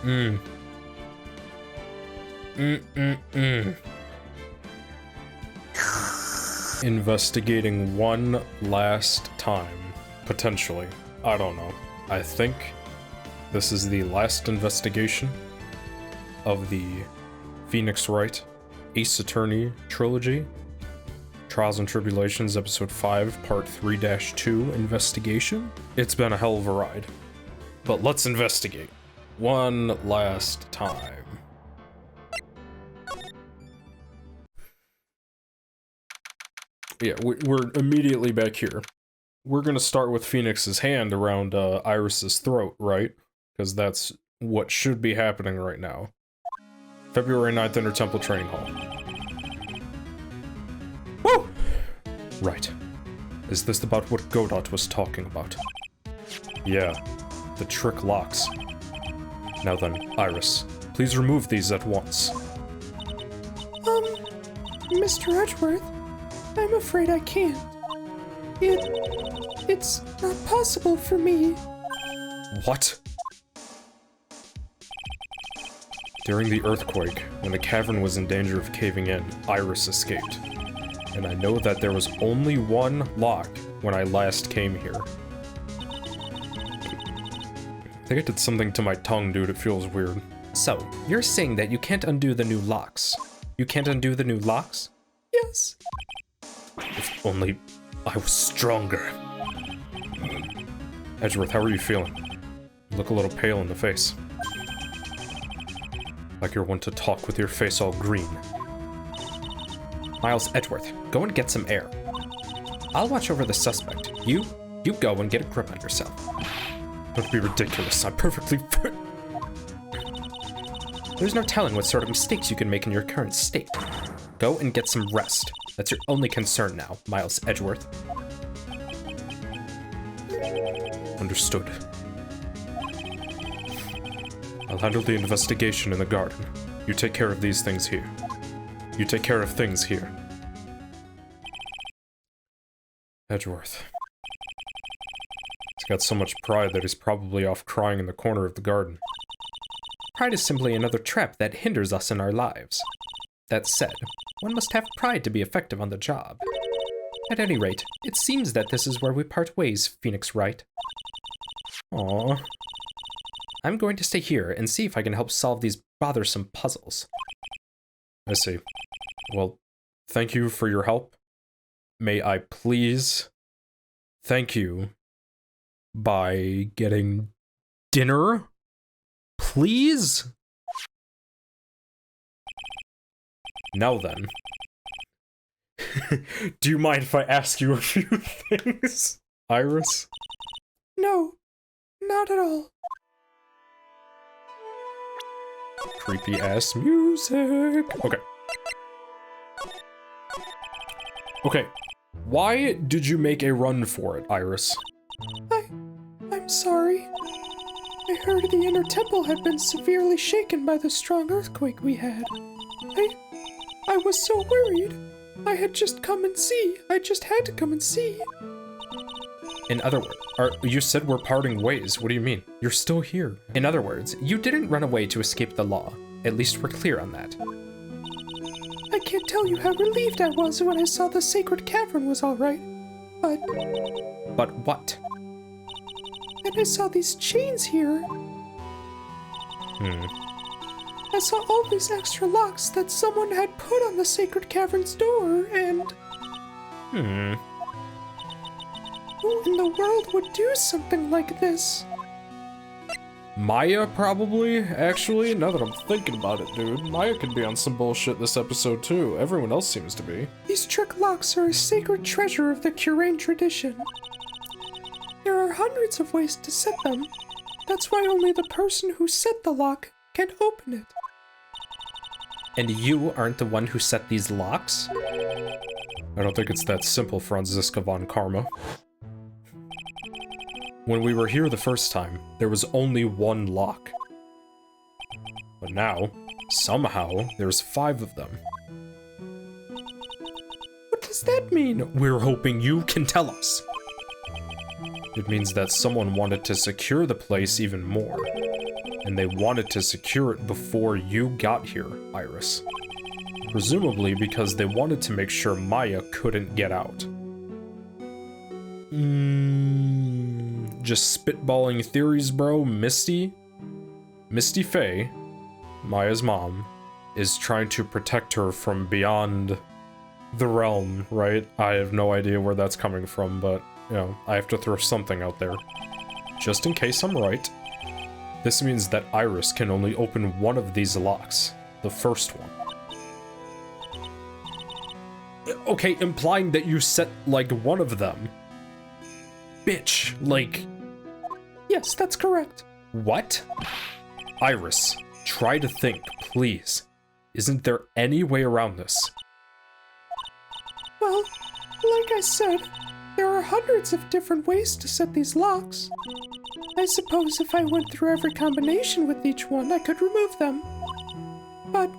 Mm. Investigating one last time. Potentially. I don't know. I think this is the last investigation of the Phoenix Wright Ace Attorney trilogy. Trials and Tribulations, Episode 5, Part 3-2, Investigation. It's been a hell of a ride. But let's investigate. One last time. Yeah, we're immediately back here. We're gonna start with Phoenix's hand around Iris's throat, right? Because that's what should be happening right now. February 9th, Inner Temple Training Hall. Woo! Right. Is this about what Godot was talking about? Yeah, the trick locks. Now then, Iris, please remove these at once. Mr. Edgeworth, I'm afraid I can't. It's not possible for me. What? During the earthquake, when the cavern was in danger of caving in, Iris escaped. And I know that there was only one lock when I last came here. I think I did something to my tongue, dude. It feels weird. So, you're saying that you can't undo the new locks? You can't undo the new locks? Yes. If only I was stronger. Edgeworth, how are you feeling? You look a little pale in the face. Like you're one to talk with your face all green. Miles Edgeworth, go and get some air. I'll watch over the suspect. You go and get a grip on yourself. Don't be ridiculous. I'm perfectly fit. There's no telling what sort of mistakes you can make in your current state. Go and get some rest. That's your only concern now, Miles Edgeworth. Understood. I'll handle the investigation in the garden. You take care of these things here. You take care of things here. Edgeworth. He's got so much pride that he's probably off crying in the corner of the garden. Pride is simply another trap that hinders us in our lives. That said, one must have pride to be effective on the job. At any rate, it seems that this is where we part ways, Phoenix Wright. Aww. I'm going to stay here and see if I can help solve these bothersome puzzles. I see. Well, thank you for your help. May I please thank you by getting dinner? Please? Now then. Do you mind if I ask you a few things, Iris? No, not at all. Creepy ass music. Okay. Okay. Why did you make a run for it, Iris? I'm sorry. I heard the inner temple had been severely shaken by the strong earthquake we had. I was so worried. I had just come and see. I just had to come and see. In other words, you said we're parting ways. What do you mean? You're still here. In other words, you didn't run away to escape the law. At least we're clear on that. I can't tell you how relieved I was when I saw the sacred cavern was all right. But what? And I saw these chains here. I saw all these extra locks that someone had put on the sacred cavern's door, and... Who in the world would do something like this? Maya, probably, actually, now that I'm thinking about it, dude. Maya could be on some bullshit this episode, too. Everyone else seems to be. These trick locks are a sacred treasure of the Curain tradition. There are hundreds of ways to set them. That's why only the person who set the lock can open it. And you aren't the one who set these locks? I don't think it's that simple, Franziska von Karma. When we were here the first time, there was only one lock. But now, somehow, there's 5 of them. What does that mean? We're hoping you can tell us. It means that someone wanted to secure the place even more. and they wanted to secure it before you got here, Iris. Presumably because they wanted to make sure Maya couldn't get out. Just spitballing theories, bro. Misty Faye, Maya's mom, is trying to protect her from beyond the realm, right? I have no idea where that's coming from, but, you know, I have to throw something out there. Just in case I'm right. This means that Iris can only open one of these locks. The first one. Okay, implying that you set, like, one of them. Bitch, like... Yes, that's correct. What? Iris, try to think, please. Isn't there any way around this? Well, like I said, there are hundreds of different ways to set these locks. I suppose if I went through every combination with each one, I could remove them. But...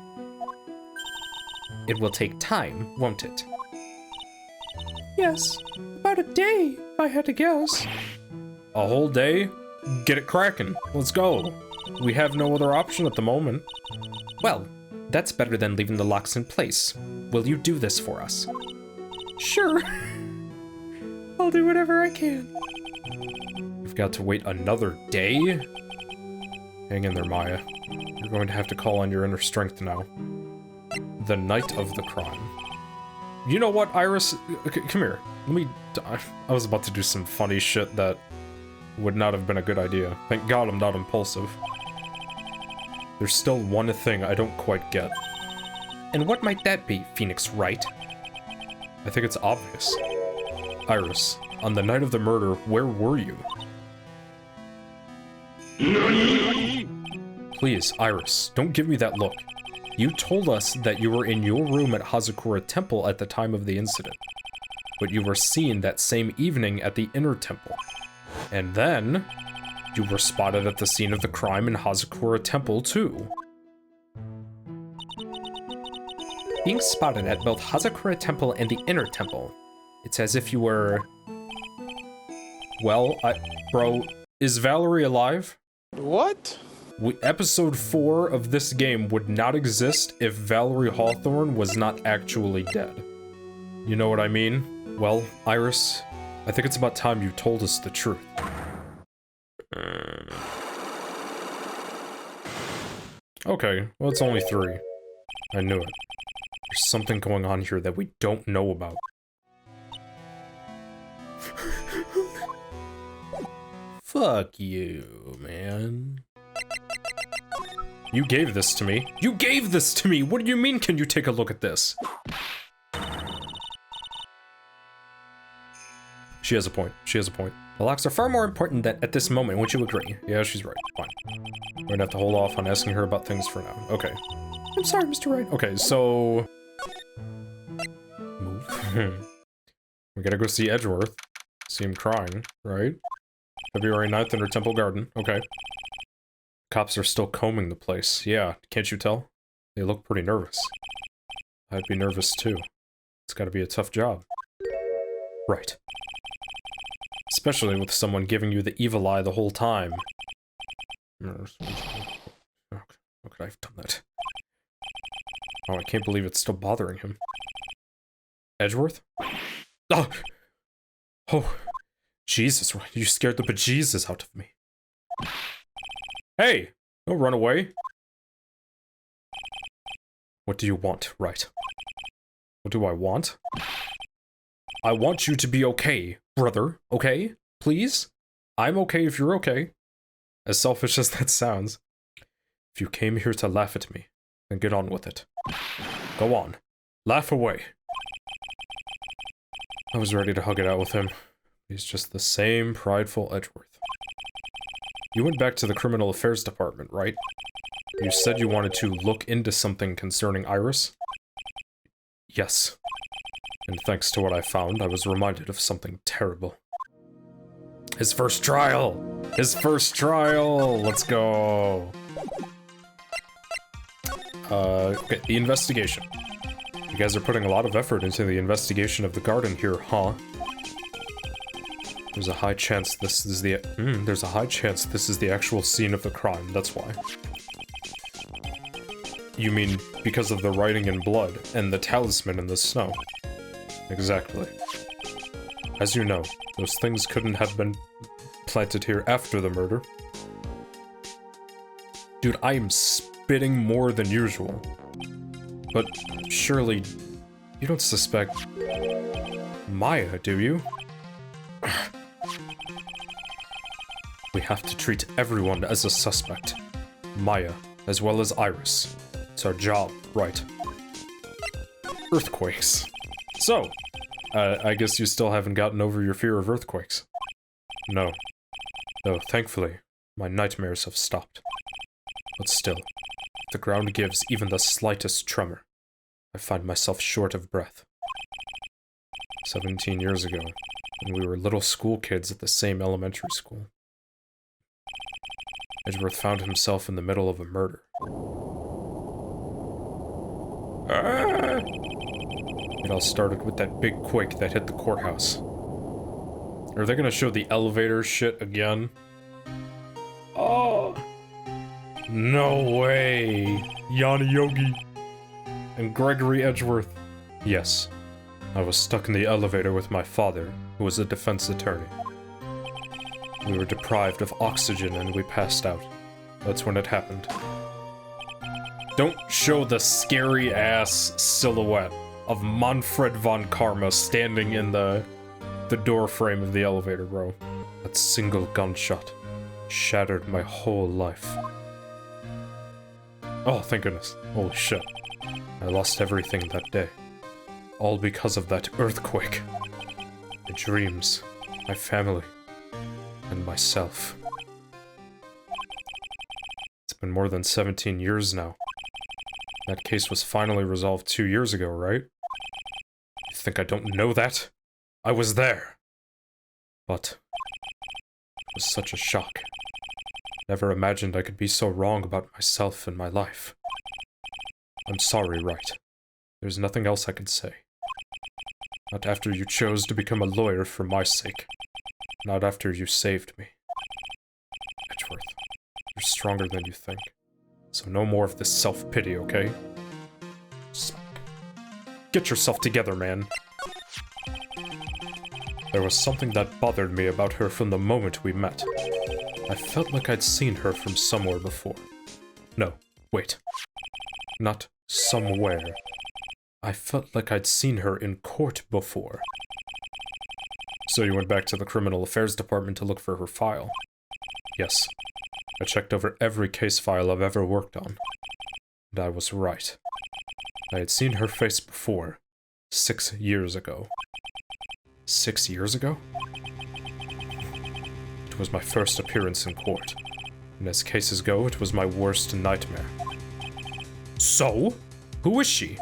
It will take time, won't it? yes, about a day, if I had to guess. A whole day? Get it cracking. Let's go. We have no other option at the moment. Well, that's better than leaving the locks in place. Will you do this for us? Sure. I'll do whatever I can. You've got to wait another day? Hang in there, Maya. You're going to have to call on your inner strength now. The night of the crime. You know what, Iris? Come here. Let me... I was about to do some funny shit that would not have been a good idea. Thank God I'm not impulsive. There's still one thing I don't quite get. And what might that be, Phoenix Wright? I think it's obvious. Iris, on the night of the murder, where were you? Please, Iris, don't give me that look. You told us that you were in your room at Hazakura Temple at the time of the incident. But you were seen that same evening at the Inner Temple. And then, you were spotted at the scene of the crime in Hazakura Temple too. Being spotted at both Hazakura Temple and the Inner Temple. It's as if you were... Well, bro, is Valerie alive? What? Episode 4 of this game would not exist if Valerie Hawthorne was not actually dead. You know what I mean? Well, Iris, I think it's about time you told us the truth. Okay, well, it's only 3. I knew it. There's something going on here that we don't know about. Fuck you, man. You gave this to me. You gave this to me! What do you mean, can you take a look at this? She has a point. She has a point. The locks are far more important than at this moment, wouldn't you agree? Yeah, she's right. Fine. We're gonna have to hold off on asking her about things for now. Okay. I'm sorry, Mr. Wright. Okay, so... Move. We gotta go see Edgeworth. See him crying, right? February 9th in her temple garden. Okay. Cops are still combing the place. Yeah, can't you tell? They look pretty nervous. I'd be nervous too. It's gotta be a tough job. Right. Especially with someone giving you the evil eye the whole time. How could I have done that? Oh, I can't believe it's still bothering him. Edgeworth? Oh! Oh! Jesus, you scared the bejesus out of me. Hey! Don't run away. What do you want, right? What do I want? I want you to be okay, brother, okay? Please? I'm okay if you're okay. As selfish as that sounds. If you came here to laugh at me, then get on with it. Go on. Laugh away. I was ready to hug it out with him. He's just the same prideful Edgeworth. You went back to the Criminal Affairs Department, right? You said you wanted to look into something concerning Iris? Yes. And thanks to what I found, I was reminded of something terrible. His first trial! His first trial! Let's go! Okay, the investigation. You guys are putting a lot of effort into the investigation of the garden here, huh? There's a high chance this is the actual scene of the crime, that's why. You mean because of the writing in blood and the talisman in the snow? Exactly. As you know, those things couldn't have been planted here after the murder. Dude, I am spitting more than usual. But surely, you don't suspect Maya, do you? We have to treat everyone as a suspect. Maya, as well as Iris. It's our job, right? Earthquakes. So, I guess you still haven't gotten over your fear of earthquakes. No. Though, thankfully, my nightmares have stopped. But still, if the ground gives even the slightest tremor, I find myself short of breath. 17 years ago, when we were little school kids at the same elementary school, Edgeworth found himself in the middle of a murder. It all started with that big quake that hit the courthouse. Are they gonna show the elevator shit again? Oh! No way! Yana Yogi and Gregory Edgeworth. Yes, I was stuck in the elevator with my father, who was a defense attorney. We were deprived of oxygen and we passed out. That's when it happened. Don't show the scary-ass silhouette of Manfred von Karma standing in the door frame of the elevator, bro. That single gunshot shattered my whole life. Oh, thank goodness. Holy shit. I lost everything that day. All because of that earthquake. My dreams, my family, and myself. It's been more than 17 years now. That case was finally resolved 2 years ago, right? You think I don't know that? I was there! But it was such a shock. Never imagined I could be so wrong about myself and my life. I'm sorry, right? There's nothing else I can say. Not after you chose to become a lawyer for my sake. Not after you saved me. Edgeworth, you're stronger than you think. So no more of this self-pity, okay? Just get yourself together, man. There was something that bothered me about her from the moment we met. I felt like I'd seen her from somewhere before. No, wait. Not somewhere. I felt like I'd seen her in court before. So you went back to the Criminal Affairs Department to look for her file? Yes. I checked over every case file I've ever worked on. And I was right. I had seen her face before. 6 years ago. 6 years ago? It was my first appearance in court. And as cases go, it was my worst nightmare. So? Who is she?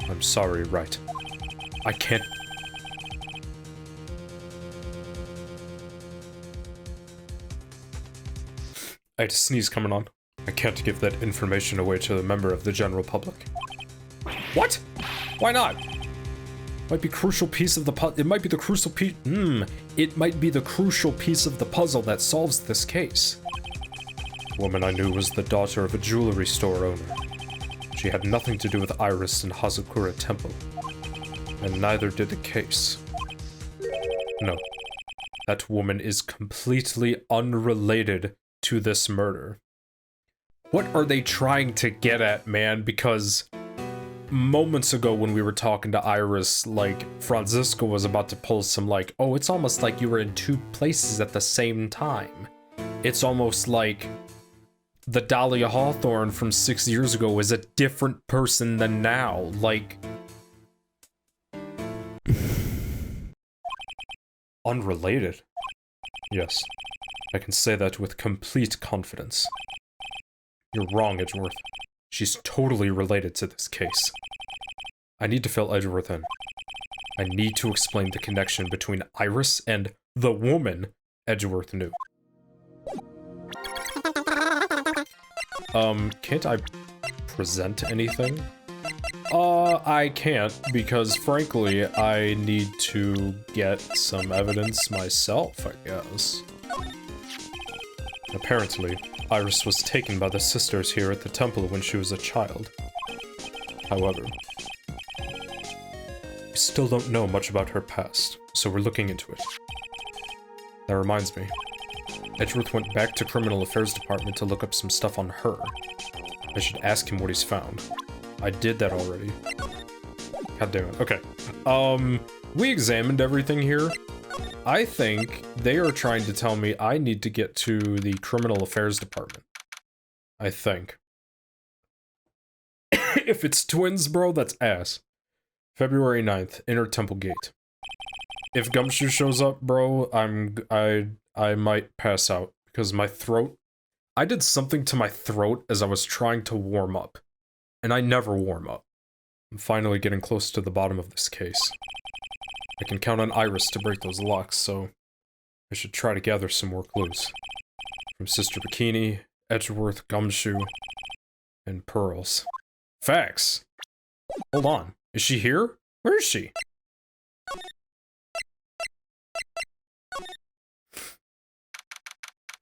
I'm sorry, right. I can't... I had a sneeze coming on. I can't give that information away to a member of the general public. What? Why not? Might be crucial piece of the puzzle. It might be the crucial piece. It might be the crucial piece of the puzzle that solves this case. The woman I knew was the daughter of a jewelry store owner. She had nothing to do with Iris and Hazakura Temple. And neither did the case. No. That woman is completely unrelated to this murder. What are they trying to get at, man? Because moments ago when we were talking to Iris, like, Franziska was about to pull some, like, oh, it's almost like you were in two places at the same time. It's almost like the Dahlia Hawthorne from 6 years ago is a different person than now. Like... Unrelated? Yes. I can say that with complete confidence. You're wrong, Edgeworth. She's totally related to this case. I need to fill Edgeworth in. I need to explain the connection between Iris and the woman Edgeworth knew. Can't I present anything? I can't, because frankly, I need to get some evidence myself, I guess. Apparently, Iris was taken by the sisters here at the temple when she was a child. However, we still don't know much about her past, so we're looking into it. That reminds me. Edgeworth went back to Criminal Affairs Department to look up some stuff on her. I should ask him what he's found. I did that already. God damn it. Okay. We examined everything here. I think they are trying to tell me I need to get to the Criminal Affairs Department. I think. If it's twins, bro, that's ass. February 9th, Inner Temple Gate. If Gumshoe shows up, bro, I might pass out because my throat. I did something to my throat as I was trying to warm up, and I never warm up. I'm finally getting close to the bottom of this case. I can count on Iris to break those locks, so I should try to gather some more clues. From Sister Bikini, Edgeworth, Gumshoe, and Pearls. Facts! Hold on. Is she here? Where is she?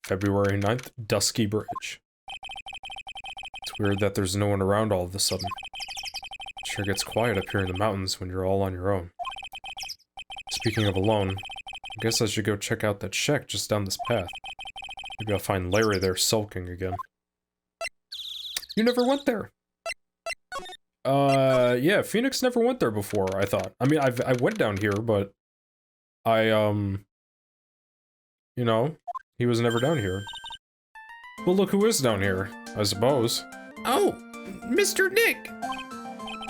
February 9th, Dusky Bridge. It's weird that there's no one around all of a sudden. It sure gets quiet up here in the mountains when you're all on your own. Speaking of alone, I guess I should go check out that shack just down this path. Maybe I'll find Larry there sulking again. You never went there. Yeah, Phoenix never went there before, I thought. I mean, I went down here, but you know, he was never down here. Well, look who is down here, I suppose. Oh, Mr. Nick!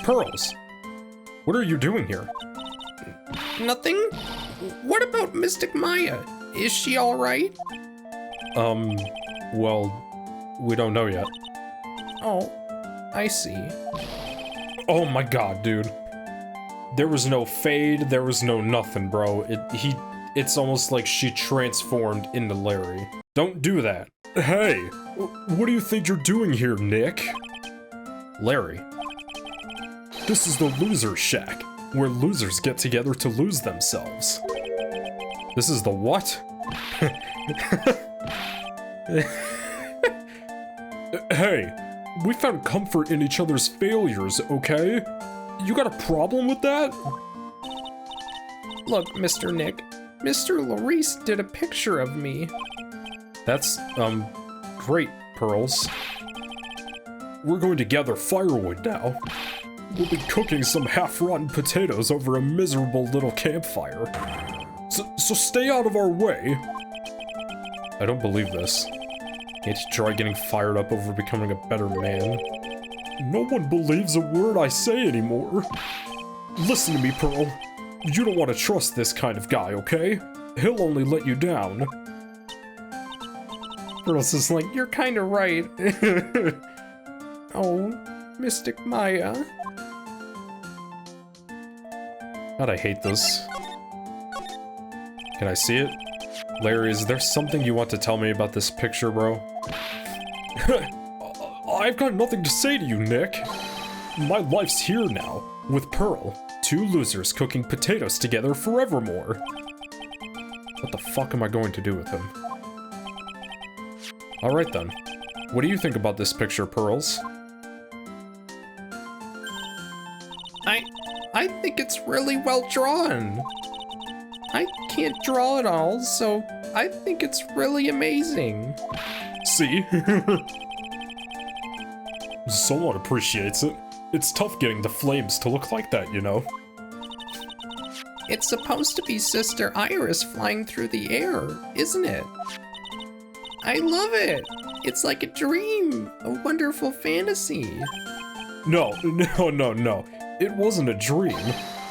Pearls! What are you doing here? Nothing? What about Mystic Maya? Is she alright? Well, we don't know yet. Oh, I see. Oh my god, dude. There was no fade, there was no nothing, bro. It's almost like she transformed into Larry. Don't do that. Hey, what do you think you're doing here, Nick? Larry. This is the Loser Shack, where losers get together to lose themselves. This is the what? Hey, we found comfort in each other's failures, okay? You got a problem with that? Look, Mr. Nick, Mr. Larice did a picture of me. That's, great, Pearls. We're going to gather firewood now. We'll be cooking some half-rotten potatoes over a miserable little campfire. So stay out of our way. I don't believe this. Can't you try getting fired up over becoming a better man? No one believes a word I say anymore. Listen to me, Pearl. You don't want to trust this kind of guy, okay? He'll only let you down. Pearl's is like, you're kinda right. Oh, Mystic Maya. God, I hate this. Can I see it? Larry, is there something you want to tell me about this picture, bro? I've got nothing to say to you, Nick. My life's here now, with Pearl. Two losers cooking potatoes together forevermore. What the fuck am I going to do with him? Alright then. What do you think about this picture, Pearls? I think it's really well drawn. I can't draw at all, so I think it's really amazing. See? Someone appreciates it. It's tough getting the flames to look like that, you know? It's supposed to be Sister Iris flying through the air, isn't it? I love it. It's like a dream, a wonderful fantasy. No. It wasn't a dream.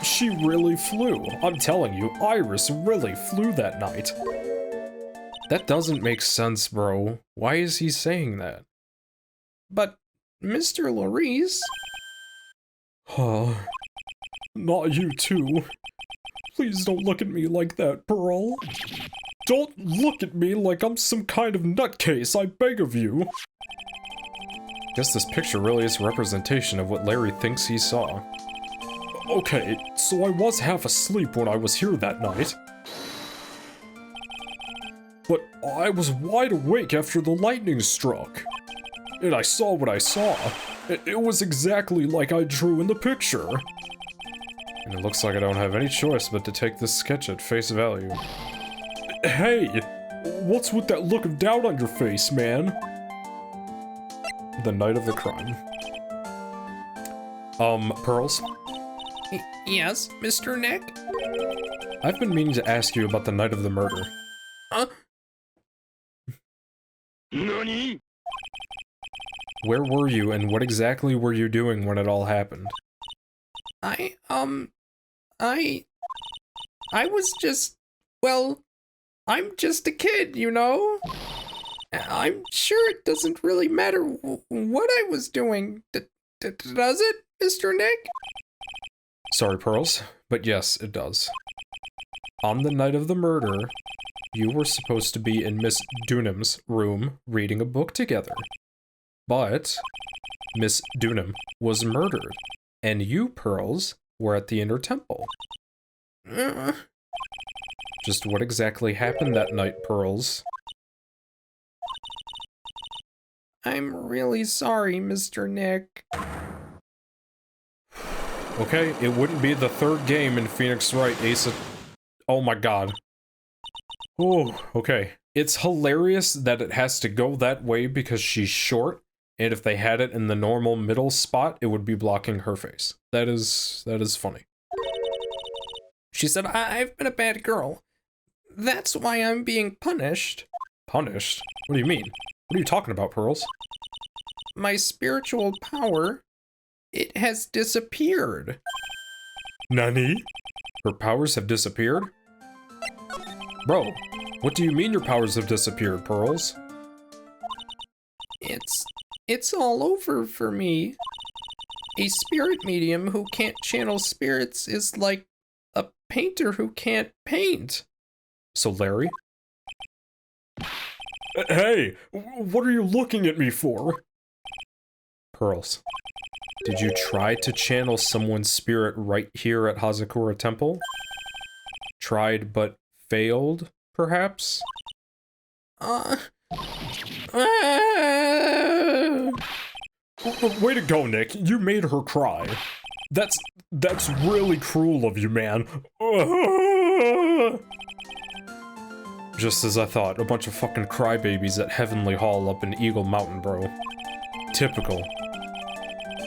She really flew. I'm telling you, Iris really flew that night. That doesn't make sense, bro. Why is he saying that? But, Mr. Larice... Not you too. Please don't look at me like that, Pearl. Don't look at me like I'm some kind of nutcase, I beg of you. Guess this picture really is a representation of what Larry thinks he saw. Okay, so I was half asleep when I was here that night. But I was wide awake after the lightning struck. And I saw what I saw. It was exactly like I drew in the picture. And it looks like I don't have any choice but to take this sketch at face value. Hey! What's with that look of doubt on your face, man? The night of the crime. Pearls? Yes, Mr. Nick? I've been meaning to ask you about the night of the murder. Huh? NANI?! Where were you, and what exactly were you doing when it all happened? I was just, well, I'm just a kid, you know? I'm sure it doesn't really matter what I was doing. Does it, Mr. Nick? Sorry, Pearls, but yes, it does. On the night of the murder, you were supposed to be in Miss Dunham's room reading a book together. But Miss Dunham was murdered, and you, Pearls, were at the Inner Temple. Just what exactly happened that night, Pearls? I'm really sorry, Mr. Nick. Okay, it wouldn't be the third game in Phoenix Wright Ace of... Oh my god. Oh, okay. It's hilarious that it has to go that way because she's short, and if they had it in the normal middle spot, it would be blocking her face. That is funny. She said, I've been a bad girl. That's why I'm being punished. Punished? What do you mean? What are you talking about, Pearls? My spiritual power, it has disappeared. Nani? Her powers have disappeared? Bro, what do you mean your powers have disappeared, Pearls? It's all over for me. A spirit medium who can't channel spirits is like a painter who can't paint. So Larry? Hey, what are you looking at me for? Pearls, did you try to channel someone's spirit right here at Hazakura Temple? Tried but failed, perhaps? Way to go, Nick. You made her cry. That's really cruel of you, man. Just as I thought, a bunch of fucking crybabies at Heavenly Hall up in Eagle Mountain, bro. Typical.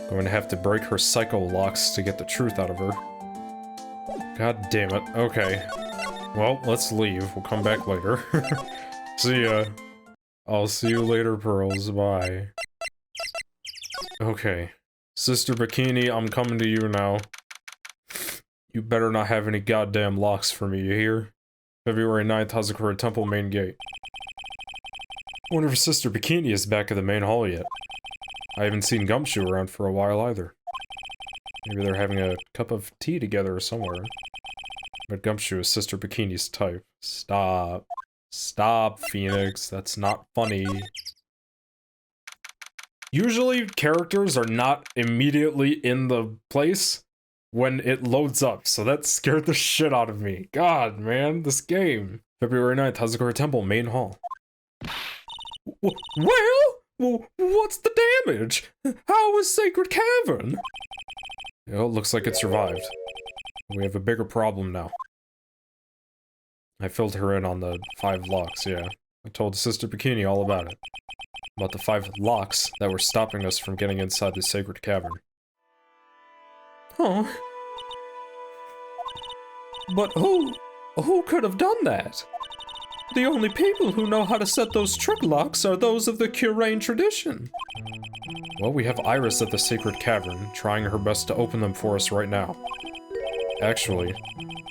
Going to have to break her psycho locks to get the truth out of her. God damn it. Okay. Well, let's leave. We'll come back later. See ya. I'll see you later, Pearls. Bye. Okay. Sister Bikini, I'm coming to you now. You better not have any goddamn locks for me, you hear? February 9th, Hazakura Temple main gate. Wonder if Sister Bikini is back at the main hall yet. I haven't seen Gumshoe around for a while either. Maybe they're having a cup of tea together somewhere. But Gumshoe is Sister Bikini's type. Stop. Stop, Phoenix. That's not funny. Usually, characters are not immediately in the place when it loads up, so that scared the shit out of me. God, man, this game. February 9th, Hazakura Temple, main hall. Well, what's the damage? How is Sacred Cavern? Well, it looks like it survived. We have a bigger problem now. I filled her in on the 5 locks, yeah. I told Sister Bikini all about it. About the 5 locks that were stopping us from getting inside the Sacred Cavern. Oh. But who could have done that? The only people who know how to set those trick locks are those of the Curain tradition. Well, we have Iris at the Sacred Cavern, trying her best to open them for us right now. Actually,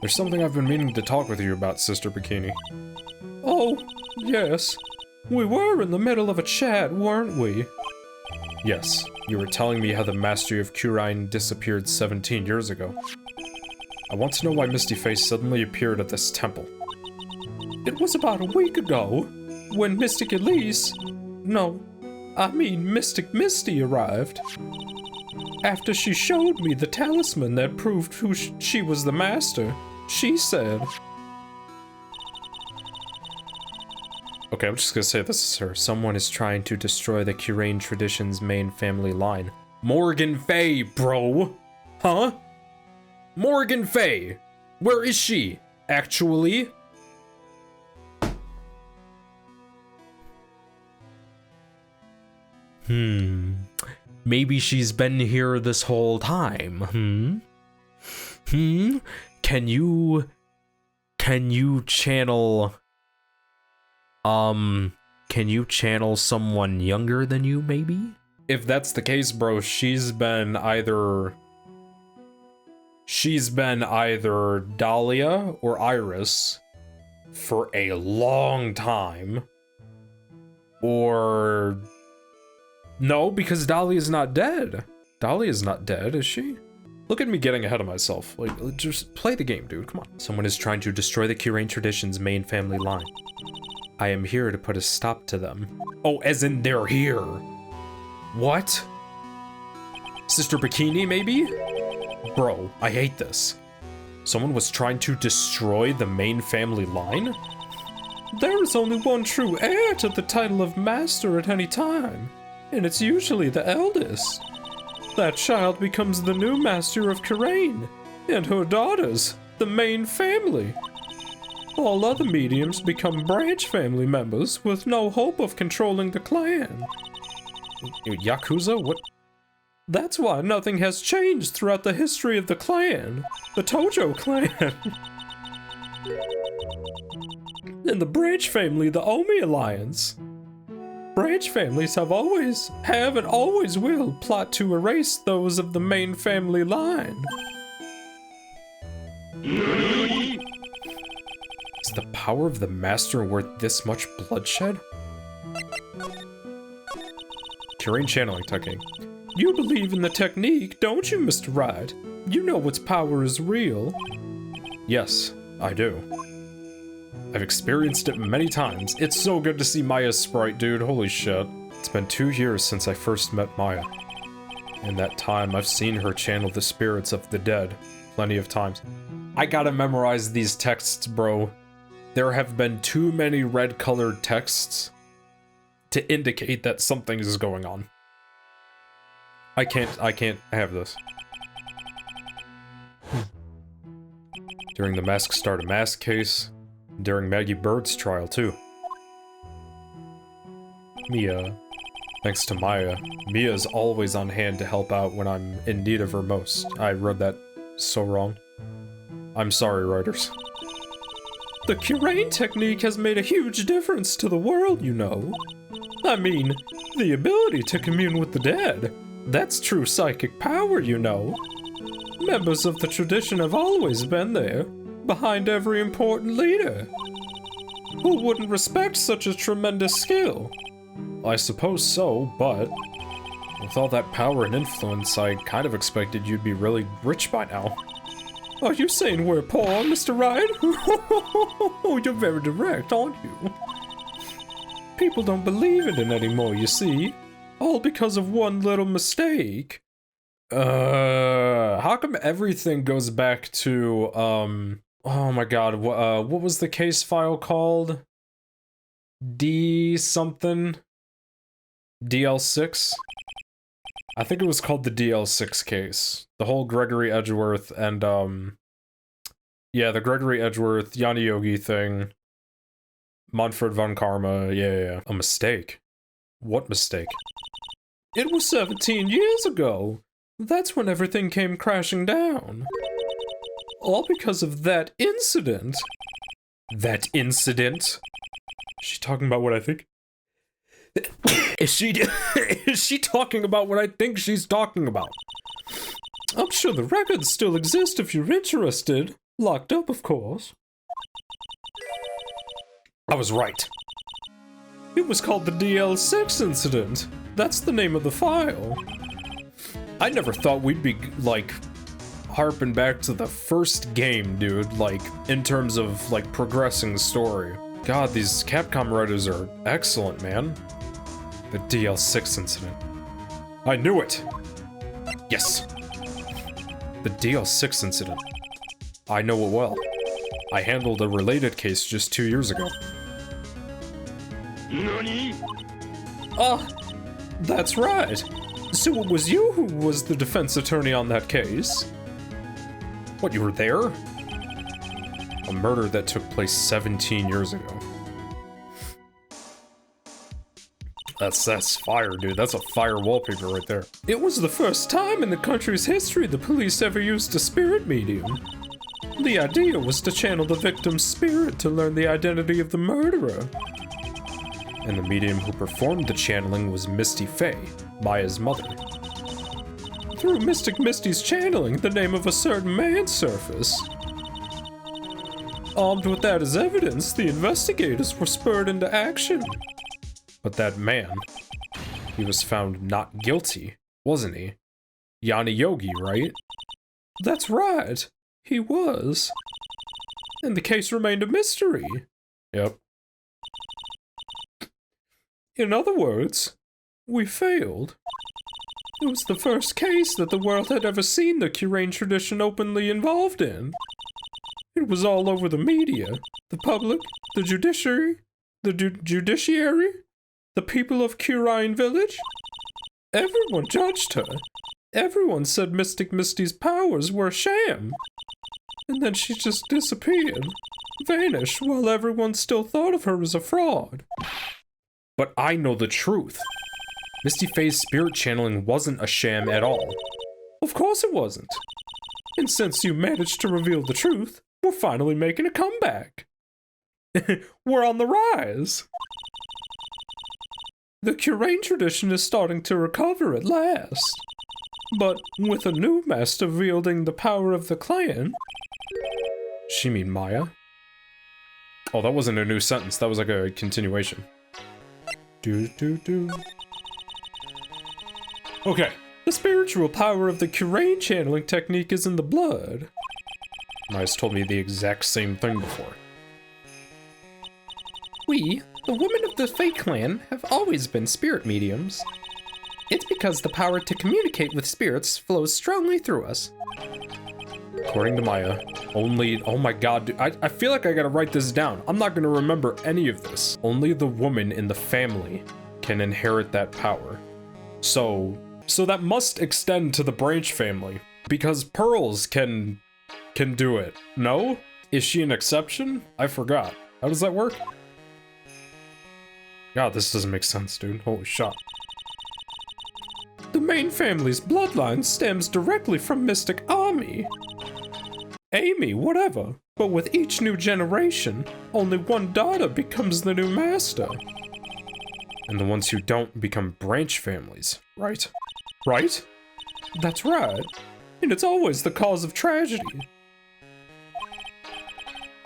there's something I've been meaning to talk with you about, Sister Bikini. Oh, yes. We were in the middle of a chat, weren't we? Yes, you were telling me how the mastery of Curain disappeared 17 years ago. I want to know why Misty Face suddenly appeared at this temple. It was about a week ago, when Mystic Elise... No, I mean, Mystic Misty arrived. After she showed me the talisman that proved who she was the master, she said... Okay, I'm just gonna say this is her. Someone is trying to destroy the Kurain tradition's main family line. Morgan Fay, bro! Huh? Morgan Fay! Where is she? Actually? Maybe she's been here this whole time, Can you channel... Can you channel someone younger than you, maybe? If that's the case, bro, she's been either Dahlia or Iris for a long time. Or... No, because Dahlia's not dead. Dahlia's not dead, is she? Look at me getting ahead of myself. Like, just play the game, dude. Come on. Someone is trying to destroy the Kurain tradition's main family line. I am here to put a stop to them. Oh, as in they're here. What? Sister Bikini, maybe? Bro, I hate this. Someone was trying to destroy the main family line? There is only one true heir to the title of master at any time, and it's usually the eldest. That child becomes the new master of Kurain, and her daughters, the main family. All other mediums become branch family members with no hope of controlling the clan. Yakuza? What? That's why nothing has changed throughout the history of the clan, the Tojo clan. In the branch family, the Omi Alliance. Branch families have and always will plot to erase those of the main family line. Is the power of the master worth this much bloodshed? Kurain channeling technique. You believe in the technique, don't you, Mr. Wright? You know its power is real. Yes, I do. I've experienced it many times. It's so good to see Maya's sprite, dude. Holy shit. It's been 2 years since I first met Maya. In that time, I've seen her channel the spirits of the dead plenty of times. I gotta memorize these texts, bro. There have been too many red-colored texts to indicate that something is going on. I can't have this. During the Mask Start a Mask case, during Maggie Bird's trial, too. Mia. Thanks to Maya, Mia is always on hand to help out when I'm in need of her most. I read that so wrong. I'm sorry, writers. The Kurain technique has made a huge difference to the world, you know. I mean, the ability to commune with the dead. That's true psychic power, you know. Members of the tradition have always been there, behind every important leader. Who wouldn't respect such a tremendous skill? I suppose so, but with all that power and influence, I kind of expected you'd be really rich by now. Are you saying we're poor, Mr. Wright? You're very direct, aren't you? People don't believe in it anymore, you see. All because of one little mistake. How come everything goes back to, oh my god, what was the case file called? D something? DL6? I think it was called the DL6 case. The whole Gregory Edgeworth and, yeah, the Gregory Edgeworth, Yanni Yogi thing. Manfred von Karma, yeah. A mistake? What mistake? It was 17 years ago. That's when everything came crashing down. All because of that incident. That incident? Is she talking about what I think? Is she talking about what I think she's talking about? I'm sure the records still exist if you're interested. Locked up, of course. I was right. It was called the DL6 incident. That's the name of the file. I never thought we'd be, like, harping back to the first game, dude. Like, in terms of, like, progressing the story. God, these Capcom writers are excellent, man. The DL6 incident. I knew it! Yes! The DL6 incident. I know it well. I handled a related case just 2 years ago. NANI? Ah, that's right. So it was you who was the defense attorney on that case? What, you were there? A murder that took place 17 years ago. That's fire, dude. That's a fire wallpaper right there. It was the first time in the country's history the police ever used a spirit medium. The idea was to channel the victim's spirit to learn the identity of the murderer. And the medium who performed the channeling was Misty Faye, Maya's mother. Through Mystic Misty's channeling, the name of a certain man surfaced. Armed with that as evidence, the investigators were spurred into action. But that man, he was found not guilty, wasn't he? Yanni Yogi, right? That's right, he was. And the case remained a mystery. Yep. In other words, we failed. It was the first case that the world had ever seen the Curain tradition openly involved in. It was all over the media, the public, the judiciary, the people of Curain Village. Everyone judged her. Everyone said Mystic Misty's powers were a sham. And then she just disappeared, vanished, while everyone still thought of her as a fraud. But I know the truth. Misty Faye's spirit channeling wasn't a sham at all. Of course it wasn't. And since you managed to reveal the truth, we're finally making a comeback. We're on the rise. The Curain tradition is starting to recover at last. But with a new master wielding the power of the clan... She mean Maya? Oh, that wasn't a new sentence. That was like a continuation. Okay. The spiritual power of the Curain channeling technique is in the blood. Maya's told me the exact same thing before. We, the women of the Fae clan, have always been spirit mediums. It's because the power to communicate with spirits flows strongly through us. According to Maya, only... Oh my god, dude, I feel like I gotta write this down. I'm not gonna remember any of this. Only the woman in the family can inherit that power. So that must extend to the Branch family, because Pearls can do it. No? Is she an exception? I forgot. How does that work? God, this doesn't make sense, dude. Holy shit. The main family's bloodline stems directly from Mystic Army. Amy, whatever. But with each new generation, only one daughter becomes the new master. And the ones who don't become branch families, right? Right? That's right. And it's always the cause of tragedy.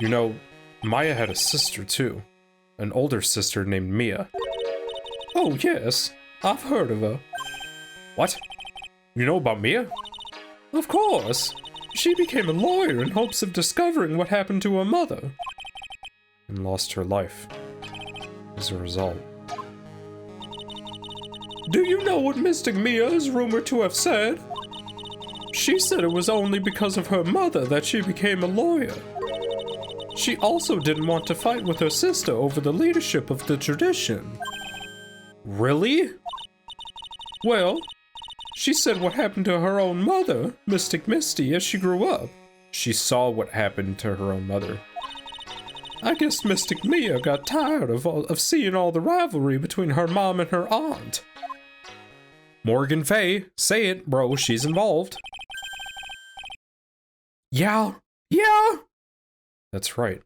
You know, Maya had a sister too. An older sister named Mia. Oh yes, I've heard of her. What? You know about Mia? Of course. She became a lawyer in hopes of discovering what happened to her mother. And lost her life as a result. Do you know what Mystic Mia is rumored to have said? She said it was only because of her mother that she became a lawyer. She also didn't want to fight with her sister over the leadership of the tradition. Really? Well, she said what happened to her own mother, Mystic Misty, as she grew up. She saw what happened to her own mother. I guess Mystic Mia got tired of seeing all the rivalry between her mom and her aunt. Morgan Faye, say it, bro, she's involved. Yeah. That's right.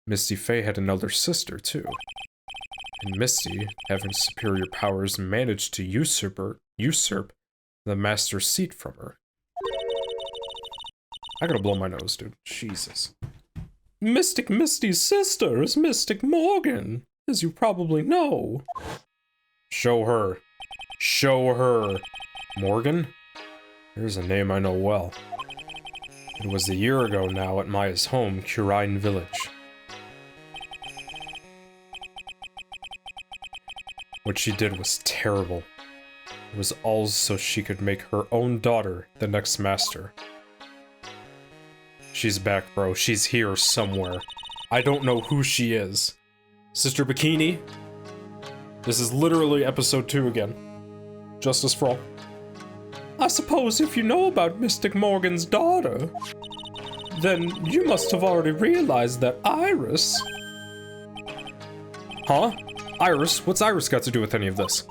Misty Faye had another sister, too. And Misty, having superior powers, managed to usurp the master's seat from her. I gotta blow my nose, dude. Jesus. Mystic Misty's sister is Mystic Morgan, as you probably know. Show her. Show her. Morgan? There's a name I know well. It was a year ago now at Maya's home, Curain Village. What she did was terrible. It was all so she could make her own daughter the next master. She's back, bro. She's here somewhere. I don't know who she is. Sister Bikini? This is literally episode 2 again. Justice for all. I suppose if you know about Mystic Morgan's daughter, then you must have already realized that Iris... Huh? Iris? What's Iris got to do with any of this?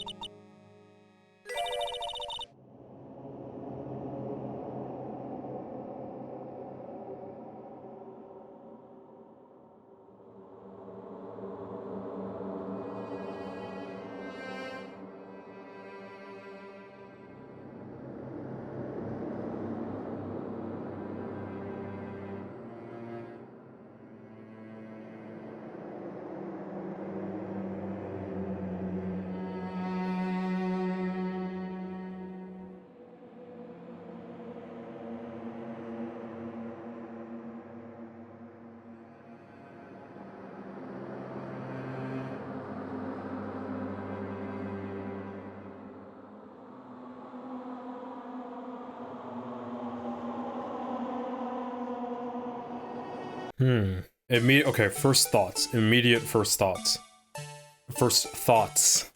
Okay, first thoughts. Immediate first thoughts. First thoughts.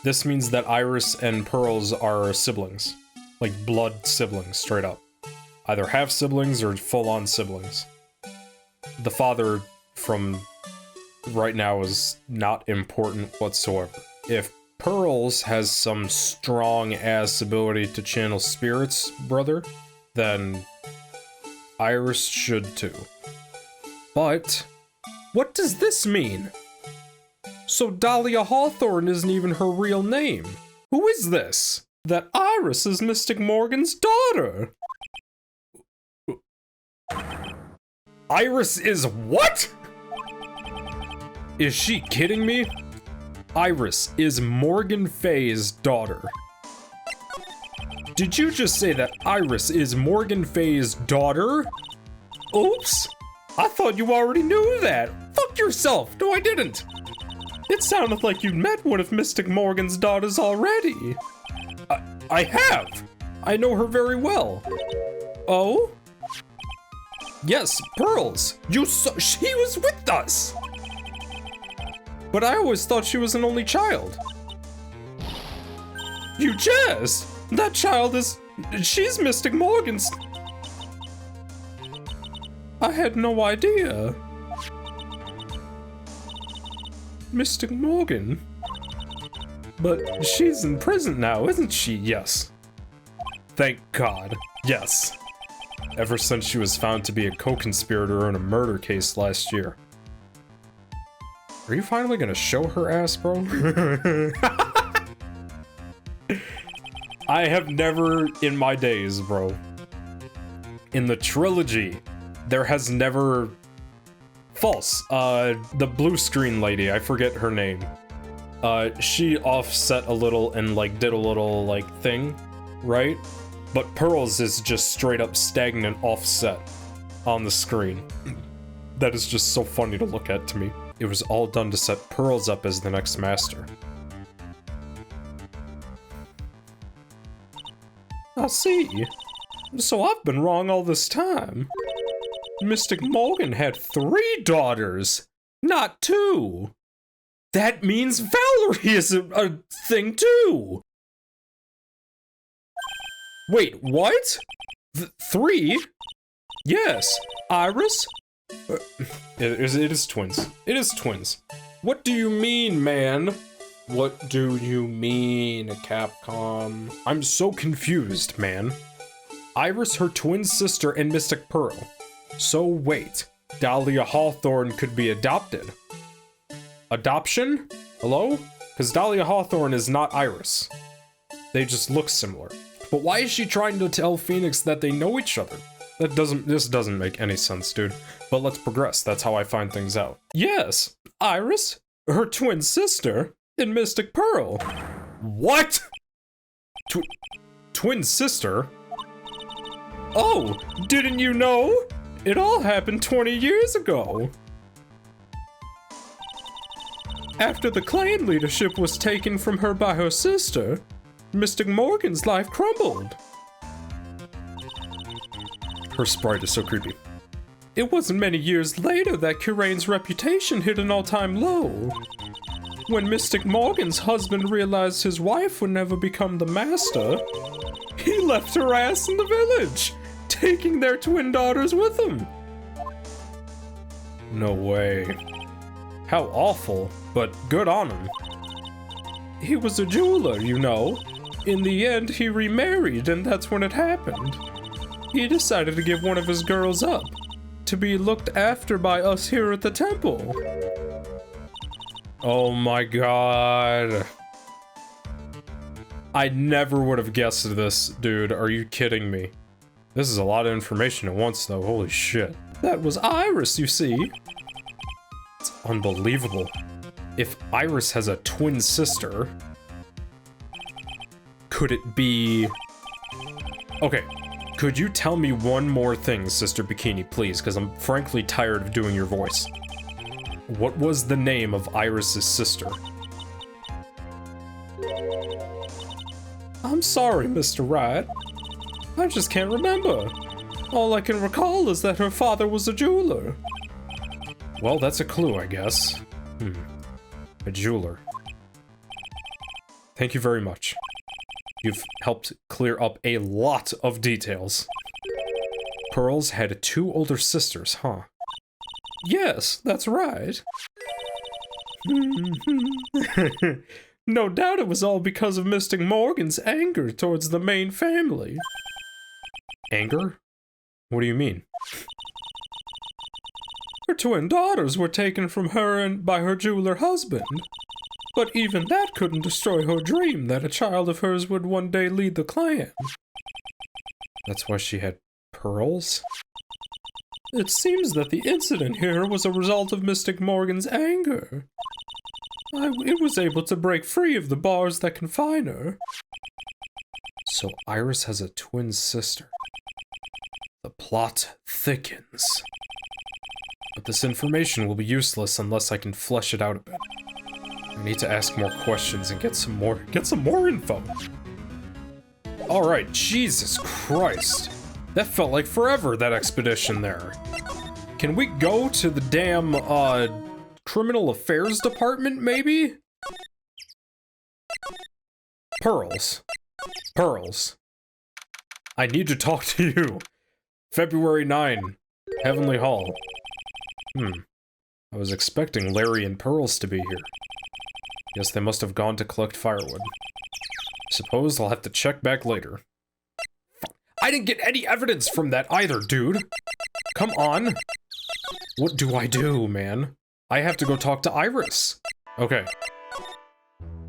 This means that Iris and Pearls are siblings. Like blood siblings, straight up. Either half siblings or full-on siblings. The father from right now is not important whatsoever. If Pearls has some strong-ass ability to channel spirits, brother, then Iris should too. But, what does this mean? So Dahlia Hawthorne isn't even her real name. Who is this? That Iris is Mystic Morgan's daughter. Iris is what? Is she kidding me? Iris is Morgan Fay's daughter. Did you just say that Iris is Morgan Fay's daughter? Oops. I thought you already knew that. Fuck yourself. No, I didn't. It sounded like you'd met one of Mystic Morgan's daughters already. I have. I know her very well. Oh? Yes, Pearls. You saw, she was with us. But I always thought she was an only child. You jest. That child is, she's Mystic Morgan's. I had no idea. Mystic Morgan? But she's in prison now, isn't she? Yes. Thank God. Yes. Ever since she was found to be a co-conspirator in a murder case last year. Are you finally gonna show her ass, bro? I have never in my days, bro. In the trilogy, there has never... False. The blue screen lady, I forget her name. She offset a little and, like, did a little, like, thing, right? But Pearls is just straight up stagnant offset on the screen. That is just so funny to look at to me. It was all done to set Pearls up as the next master. I see. So I've been wrong all this time. Mystic Morgan had 3 daughters, not 2. That means Valerie is a thing too. Wait, what? 3? Yes, Iris? It is twins. It is twins. What do you mean, man? What do you mean, Capcom? I'm so confused, man. Iris, her twin sister, and Mystic Pearl. So wait, Dahlia Hawthorne could be adopted. Adoption? Hello? Because Dahlia Hawthorne is not Iris. They just look similar. But why is she trying to tell Phoenix that they know each other? This doesn't make any sense, dude. But let's progress, that's how I find things out. Yes, Iris, her twin sister, and Mystic Pearl. What? Twin sister? Oh, didn't you know? It all happened 20 years ago. After the clan leadership was taken from her by her sister, Mystic Morgan's life crumbled. Her sprite is so creepy. It wasn't many years later that Kirane's reputation hit an all-time low. When Mystic Morgan's husband realized his wife would never become the master, he left her ass in the village, taking their twin daughters with him. No way. How awful, but good on him. He was a jeweler, you know. In the end, he remarried, and that's when it happened. He decided to give one of his girls up, to be looked after by us here at the temple. Oh my god. I never would have guessed this, dude. Are you kidding me? This is a lot of information at once, though. Holy shit. That was Iris, you see. It's unbelievable. If Iris has a twin sister, could it be... Okay, could you tell me one more thing, Sister Bikini, please? Because I'm frankly tired of doing your voice. What was the name of Iris's sister? I'm sorry, Mr. Wright. I just can't remember. All I can recall is that her father was a jeweler. Well, that's a clue, I guess. A jeweler. Thank you very much. You've helped clear up a lot of details. Pearls had 2 older sisters, huh? Yes, that's right. No doubt it was all because of Mystic Morgan's anger towards the main family. Anger? What do you mean? Her twin daughters were taken from her and by her jeweler husband. But even that couldn't destroy her dream that a child of hers would one day lead the clan. That's why she had pearls? It seems that the incident here was a result of Mystic Morgan's anger. It was able to break free of the bars that confine her. So Iris has a twin sister. The plot thickens. But this information will be useless unless I can flesh it out a bit. I need to ask more questions and get some more info. Alright, Jesus Christ. That felt like forever, that expedition there. Can we go to the damn, Criminal Affairs Department, maybe? Pearls. Pearls. I need to talk to you. February 9, Heavenly Hall. I was expecting Larry and Pearls to be here. Guess they must have gone to collect firewood. Suppose I'll have to check back later. I didn't get any evidence from that either, dude! Come on! What do I do, man? I have to go talk to Iris. Okay.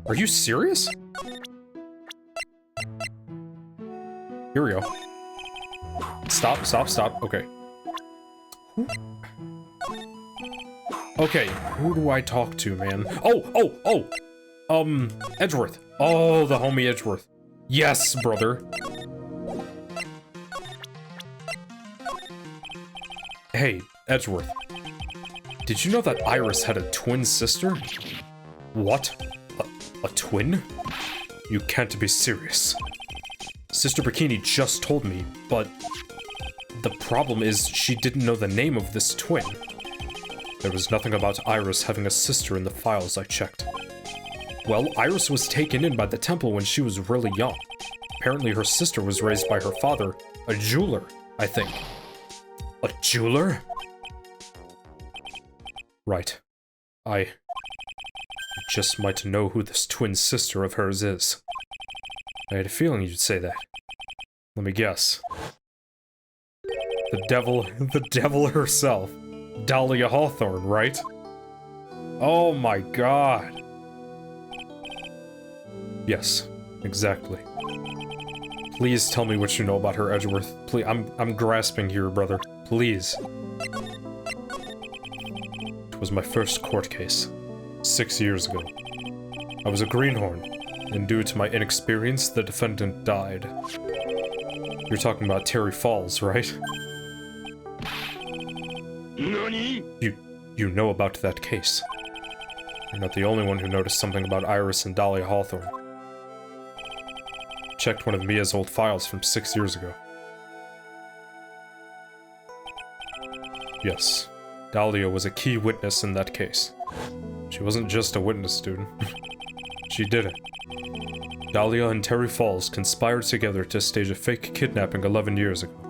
Are you serious? Here we go. Stop, stop, stop. Okay. Okay, who do I talk to, man? Oh! Edgeworth. Oh, the homie Edgeworth. Yes, brother. Hey, Edgeworth. Did you know that Iris had a twin sister? What? A twin? You can't be serious. Sister Bikini just told me, but the problem is she didn't know the name of this twin. There was nothing about Iris having a sister in the files I checked. Well, Iris was taken in by the temple when she was really young. Apparently her sister was raised by her father, a jeweler, I think. A jeweler? Right. I just might know who this twin sister of hers is. I had a feeling you'd say that. Let me guess. The devil herself. Dahlia Hawthorne, right? Oh my god. Yes, exactly. Please tell me what you know about her, Edgeworth. Please, I'm grasping here, brother. Please. It was my first court case, 6 years ago. I was a greenhorn, and due to my inexperience, the defendant died. You're talking about Terry Falls, right? NANI? You know about that case. You're not the only one who noticed something about Iris and Dahlia Hawthorne. Checked one of Mia's old files from 6 years ago. Yes, Dahlia was a key witness in that case. She wasn't just a witness, student. She did it. Dahlia and Terry Falls conspired together to stage a fake kidnapping 11 years ago.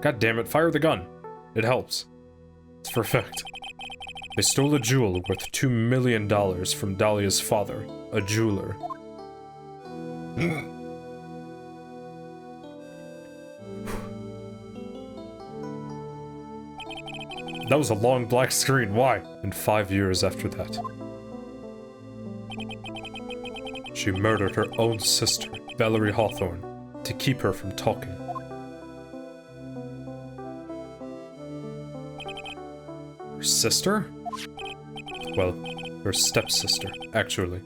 God damn it, fire the gun. It helps. It's for effect. They stole a jewel worth $2 million from Dahlia's father, a jeweler. That was a long black screen, why? And 5 years after that, she murdered her own sister, Valerie Hawthorne, to keep her from talking. Her sister? Well, her stepsister, actually.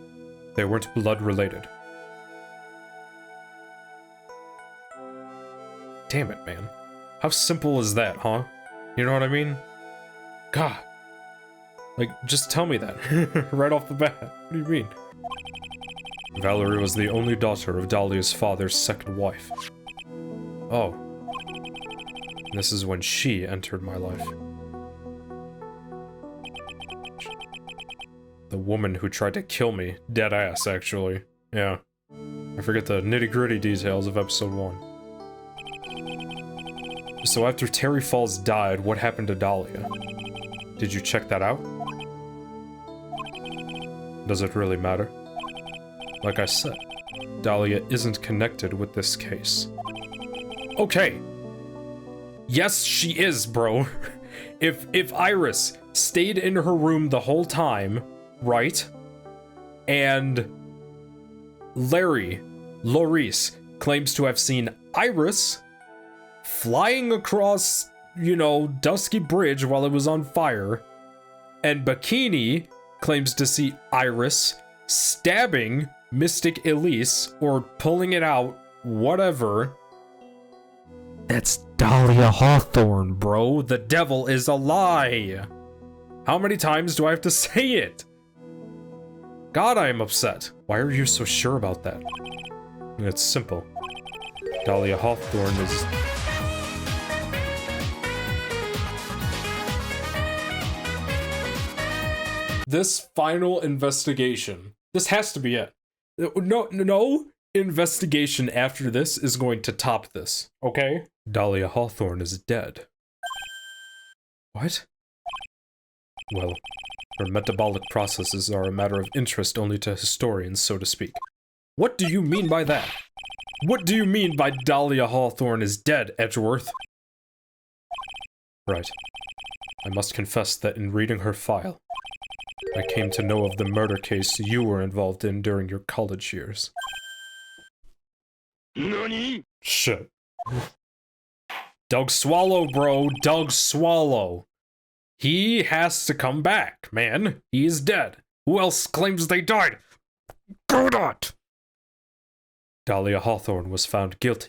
They weren't blood related. Damn it, man. How simple is that, huh? You know what I mean? God. Like, just tell me that. Right off the bat. What do you mean? Valerie was the only daughter of Dahlia's father's second wife. Oh. This is when she entered my life. The woman who tried to kill me. Dead ass, actually. Yeah. I forget the nitty-gritty details of episode 1. So after Terry Falls died, what happened to Dahlia? Did you check that out? Does it really matter? Like I said, Dahlia isn't connected with this case. Okay. Yes, she is, bro. If Iris stayed in her room the whole time, right? And Laurice claims to have seen Iris flying across, you know, Dusky Bridge while it was on fire, and Bikini claims to see Iris stabbing Mystic Elise, or pulling it out, whatever. That's Dahlia Hawthorne, bro. The devil is a lie. How many times do I have to say it? God, I am upset. Why are you so sure about that? It's simple. Dahlia Hawthorne is... This final investigation. This has to be it. No investigation after this is going to top this, okay? Dahlia Hawthorne is dead. What? Well, her metabolic processes are a matter of interest only to historians, so to speak. What do you mean by that? What do you mean by Dahlia Hawthorne is dead, Edgeworth? Right. I must confess that in reading her file, I came to know of the murder case you were involved in during your college years. NANI? Shit. Doug Swallow, bro. Doug Swallow. He has to come back, man. He is dead. Who else claims they died? Godot! Dahlia Hawthorne was found guilty,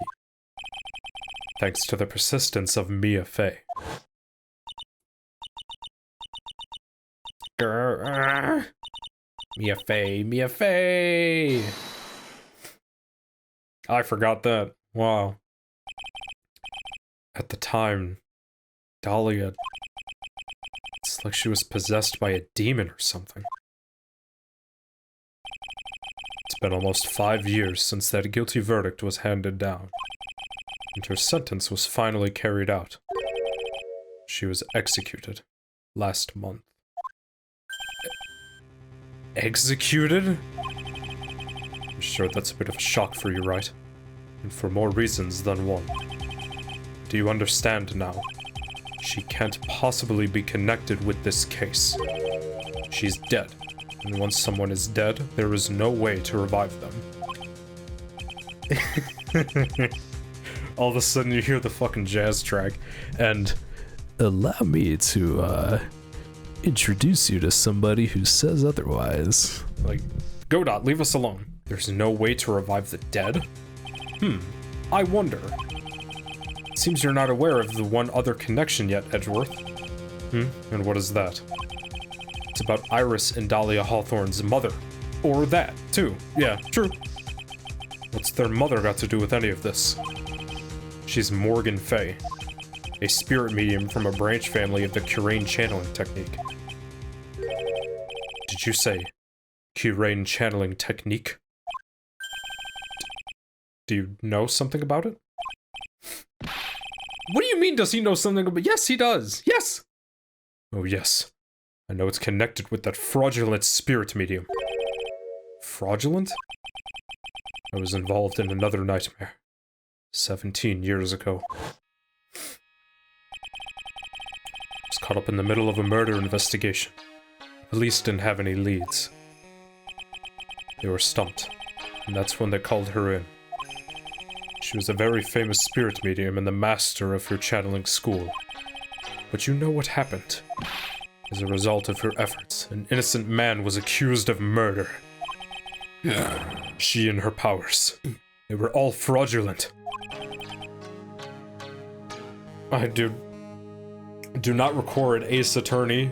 thanks to the persistence of Mia Fey. Mia Fey. I forgot that. Wow. At the time, Dahlia... It's like she was possessed by a demon or something. It's been almost 5 years since that guilty verdict was handed down, and her sentence was finally carried out. She was executed last month. Executed? I'm sure that's a bit of a shock for you, right? And for more reasons than one. Do you understand now? She can't possibly be connected with this case. She's dead, and once someone is dead, there is no way to revive them. All of a sudden you hear the fucking jazz track, and... Allow me to, introduce you to somebody who says otherwise. Like, Godot, leave us alone. There's no way to revive the dead? I wonder. Seems you're not aware of the one other connection yet, Edgeworth. And what is that? It's about Iris and Dahlia Hawthorne's mother. Or that, too. Yeah, true. What's their mother got to do with any of this? She's Morgan Fay, a spirit medium from a branch family of the Curane channeling technique. Did you say Curane channeling technique? Do you know something about it? What do you mean, does he know something about it? Yes, he does! Yes! Oh, yes. I know it's connected with that fraudulent spirit medium. Fraudulent? I was involved in another nightmare. 17 years ago. I was caught up in the middle of a murder investigation. The police didn't have any leads. They were stumped, and that's when they called her in. She was a very famous spirit medium and the master of her channeling school. But you know what happened? As a result of her efforts, an innocent man was accused of murder. She and her powers. They were all fraudulent. I do not record Ace Attorney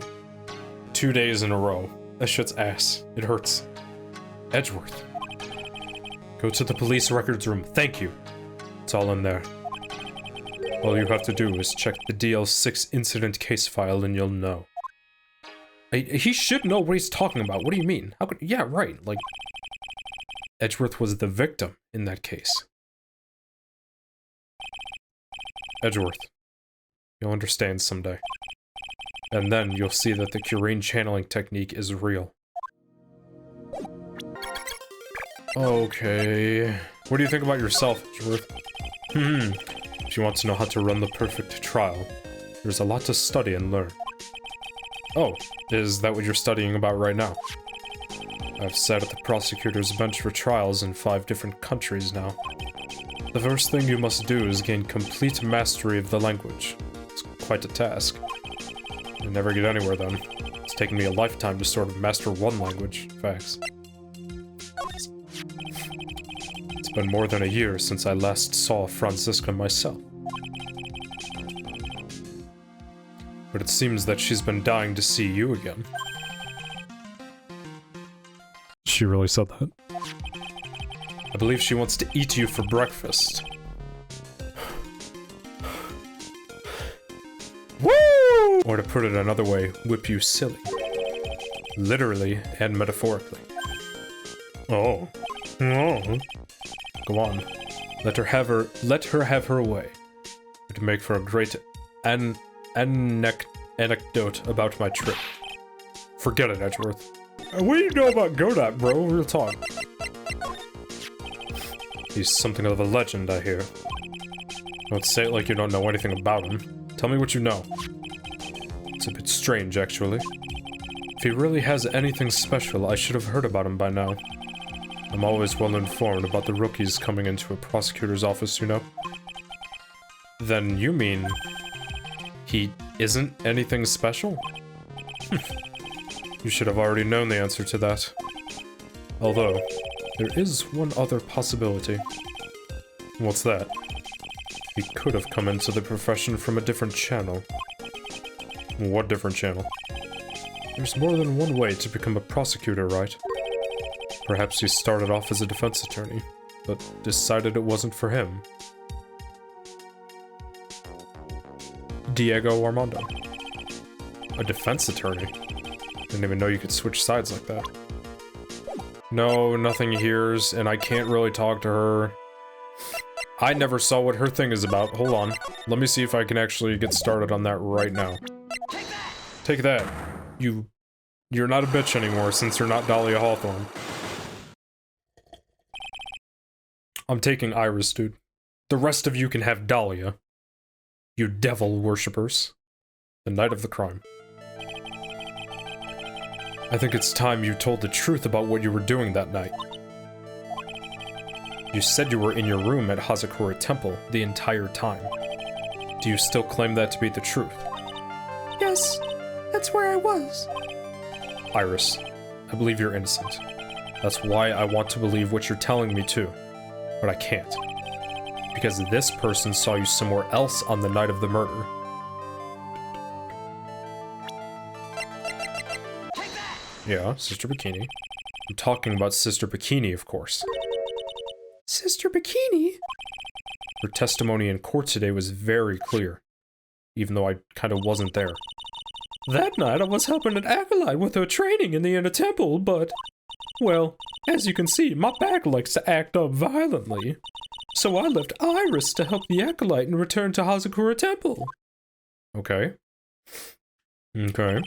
2 days in a row. That shit's ass. It hurts. Edgeworth. Go to the police records room. Thank you. It's all in there. All you have to do is check the DL6 incident case file and you'll know. He should know what he's talking about. What do you mean? How could— yeah, right, like— Edgeworth was the victim in that case. Edgeworth. You'll understand someday. And then you'll see that the Curane channeling technique is real. Okay. What do you think about yourself, Edgeworth? If you want to know how to run the perfect trial, there's a lot to study and learn. Oh, is that what you're studying about right now? I've sat at the prosecutor's bench for trials in 5 different countries now. The first thing you must do is gain complete mastery of the language. It's quite a task. I never get anywhere then. It's taken me a lifetime to sort of master one language. Facts. It's been more than a year since I last saw Franziska myself. But it seems that she's been dying to see you again. She really said that? I believe she wants to eat you for breakfast. Woo! Or to put it another way, whip you silly. Literally and metaphorically. Oh. Oh. Go on. Let her have her way. It would make for a great anecdote about my trip. Forget it, Edgeworth. What do you know about Godot, bro? Real talk. He's something of a legend, I hear. Don't say it like you don't know anything about him. Tell me what you know. It's a bit strange, actually. If he really has anything special, I should have heard about him by now. I'm always well informed about the rookies coming into a prosecutor's office, you know? Then you mean he isn't anything special? You should have already known the answer to that. Although, there is one other possibility. What's that? He could have come into the profession from a different channel. What different channel? There's more than one way to become a prosecutor, right? Perhaps he started off as a defense attorney, but decided it wasn't for him. Diego Armando. A defense attorney? Didn't even know you could switch sides like that. No, nothing hears, and I can't really talk to her. I never saw what her thing is about. Hold on. Let me see if I can actually get started on that right now. Take that. You're not a bitch anymore since you're not Dahlia Hawthorne. I'm taking Iris, dude. The rest of you can have Dahlia. You devil worshippers. The night of the crime. I think it's time you told the truth about what you were doing that night. You said you were in your room at Hazakura Temple the entire time. Do you still claim that to be the truth? Yes, that's where I was. Iris, I believe you're innocent. That's why I want to believe what you're telling me too. But I can't. Because this person saw you somewhere else on the night of the murder. Yeah, Sister Bikini. I'm talking about Sister Bikini, of course. Sister Bikini? Her testimony in court today was very clear, even though I kind of wasn't there. That night I was helping an acolyte with her training in the inner temple, but, well, as you can see, my back likes to act up violently. So I left Iris to help the acolyte and return to Hazakura Temple. Okay. Okay.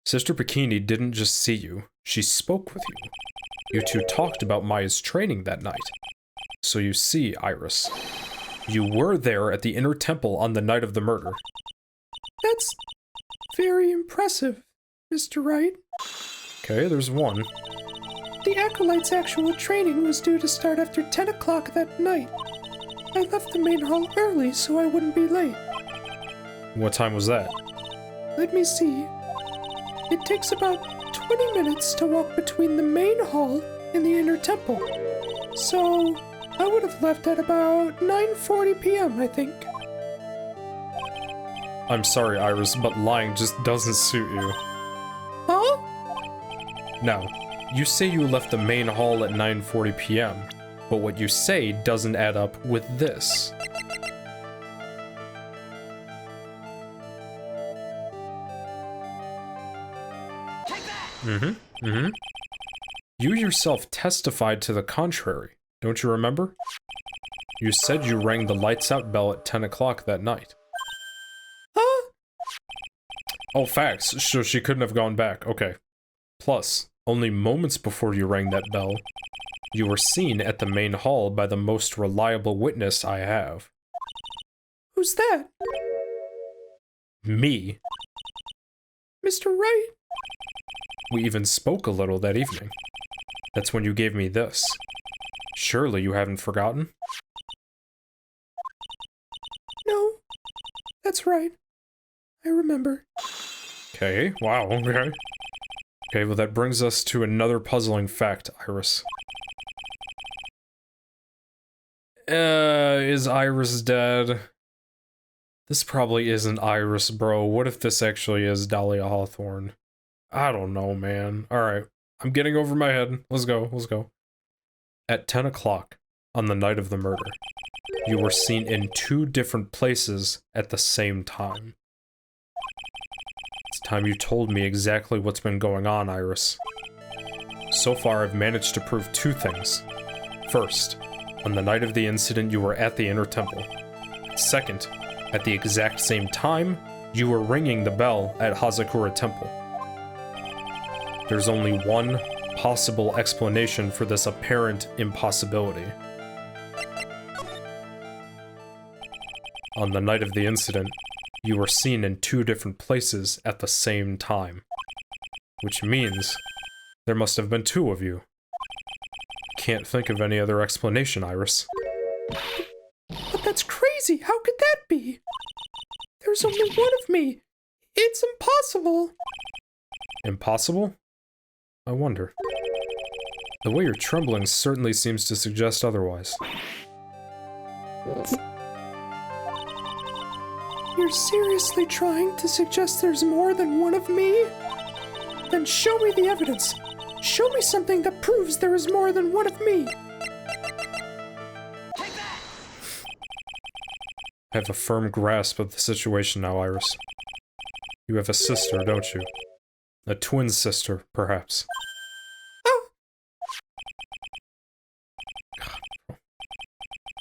Sister Bikini didn't just see you, she spoke with you. You two talked about Maya's training that night. So you see, Iris, you were there at the inner temple on the night of the murder. That's very impressive, Mr. Wright. Okay, there's one. The acolyte's actual training was due to start after 10 o'clock that night. I left the main hall early so I wouldn't be late. What time was that? Let me see. It takes about 20 minutes to walk between the main hall and the inner temple. So, I would have left at about 9:40 p.m., I think. I'm sorry, Iris, but lying just doesn't suit you. Huh? Now, you say you left the main hall at 9:40 p.m., but what you say doesn't add up with this. You yourself testified to the contrary, don't you remember? You said you rang the lights out bell at 10 o'clock that night. Huh? Oh, facts, so she couldn't have gone back, okay. Plus, only moments before you rang that bell, you were seen at the main hall by the most reliable witness I have. Who's that? Me. Mr. Wright? We even spoke a little that evening. That's when you gave me this. Surely you haven't forgotten? No. That's right. I remember. Okay, wow, okay. Okay, well that brings us to another puzzling fact, Iris. Is Iris dead? This probably isn't Iris, bro. What if this actually is Dahlia Hawthorne? I don't know, man. Alright, I'm getting over my head. Let's go, let's go. At 10 o'clock, on the night of the murder, you were seen in 2 different places at the same time. It's time you told me exactly what's been going on, Iris. So far, I've managed to prove 2 things. First, on the night of the incident, you were at the inner temple. Second, at the exact same time, you were ringing the bell at Hazakura Temple. There's only one possible explanation for this apparent impossibility. On the night of the incident, you were seen in 2 different places at the same time. Which means there must have been 2 of you. Can't think of any other explanation, Iris. But that's crazy! How could that be? There's only one of me! It's impossible! Impossible? I wonder. The way you're trembling certainly seems to suggest otherwise. You're seriously trying to suggest there's more than one of me? Then show me the evidence. Show me something that proves there is more than one of me. I have a firm grasp of the situation now, Iris. You have a sister, don't you? A twin sister, perhaps. Oh!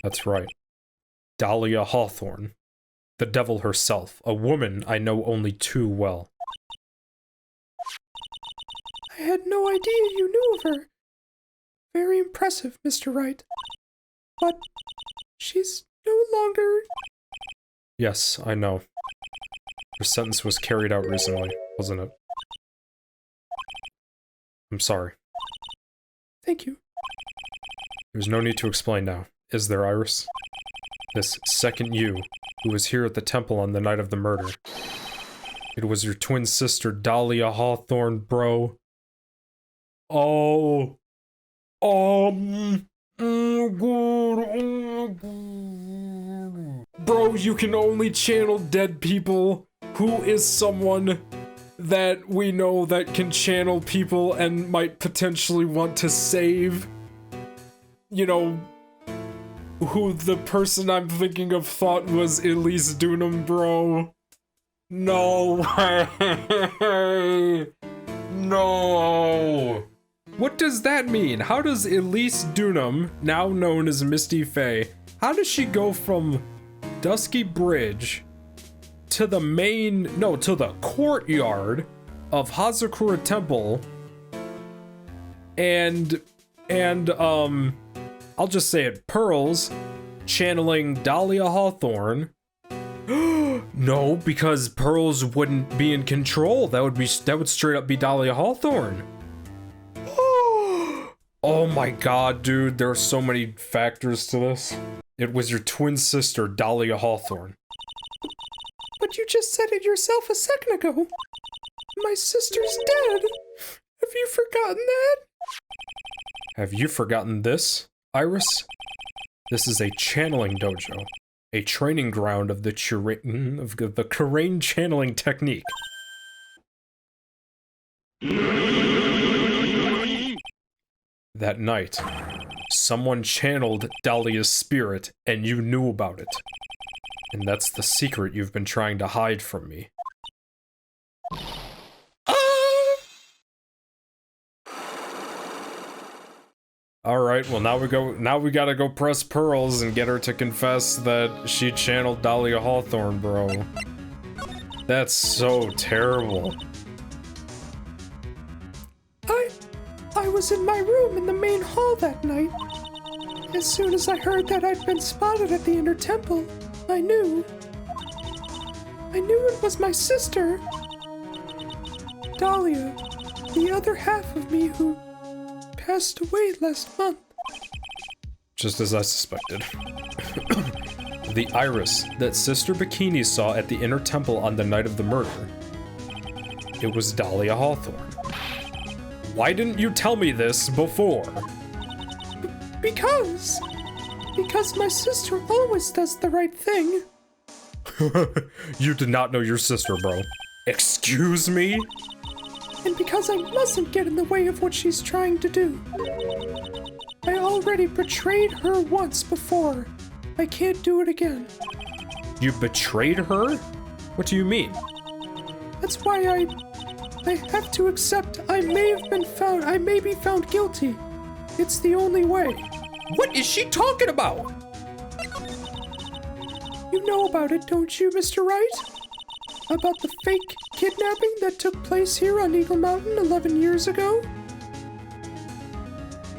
That's right. Dahlia Hawthorne. The devil herself, a woman I know only too well. I had no idea you knew of her. Very impressive, Mr. Wright. But she's no longer... Yes, I know. Her sentence was carried out recently, wasn't it? I'm sorry. Thank you. There's no need to explain now, is there, Iris? This second you, who was here at the temple on the night of the murder. It was your twin sister, Dahlia Hawthorne, bro. Oh. Bro, you can only channel dead people. Who is someone that we know that can channel people and might potentially want to save, you know, who the person I'm thinking of thought was Elise Dunham, bro. No way. No. What does that mean? How does Elise Dunham, now known as Misty Faye, how does she go from Dusky Bridge to the to the courtyard of Hazakura Temple and I'll just say it, Pearls channeling Dahlia Hawthorne? No, because Pearls wouldn't be in control. That would straight up be Dahlia Hawthorne. Oh my god, dude, there are so many factors to this. It was your twin sister, Dahlia Hawthorne. But you just said it yourself a second ago. My sister's dead. Have you forgotten that? Have you forgotten this, Iris? This is a channeling dojo. A training ground of the Kurain channeling technique. That night, someone channeled Dahlia's spirit, and you knew about it. And that's the secret you've been trying to hide from me. Alright, well now we gotta go press Pearls and get her to confess that she channeled Dahlia Hawthorne, bro. That's so terrible. I was in my room in the main hall that night. As soon as I heard that I'd been spotted at the inner temple, I knew it was my sister, Dahlia, the other half of me who passed away last month. Just as I suspected. The Iris that Sister Bikini saw at the inner temple on the night of the murder. It was Dahlia Hawthorne. Why didn't you tell me this before? Because my sister always does the right thing. You did not know your sister, bro. Excuse me? And because I mustn't get in the way of what she's trying to do. I already betrayed her once before. I can't do it again. You betrayed her? What do you mean? That's why I have to accept I may be found guilty. It's the only way. What is she talking about? You know about it, don't you, Mr. Wright? About the fake kidnapping that took place here on Eagle Mountain 11 years ago?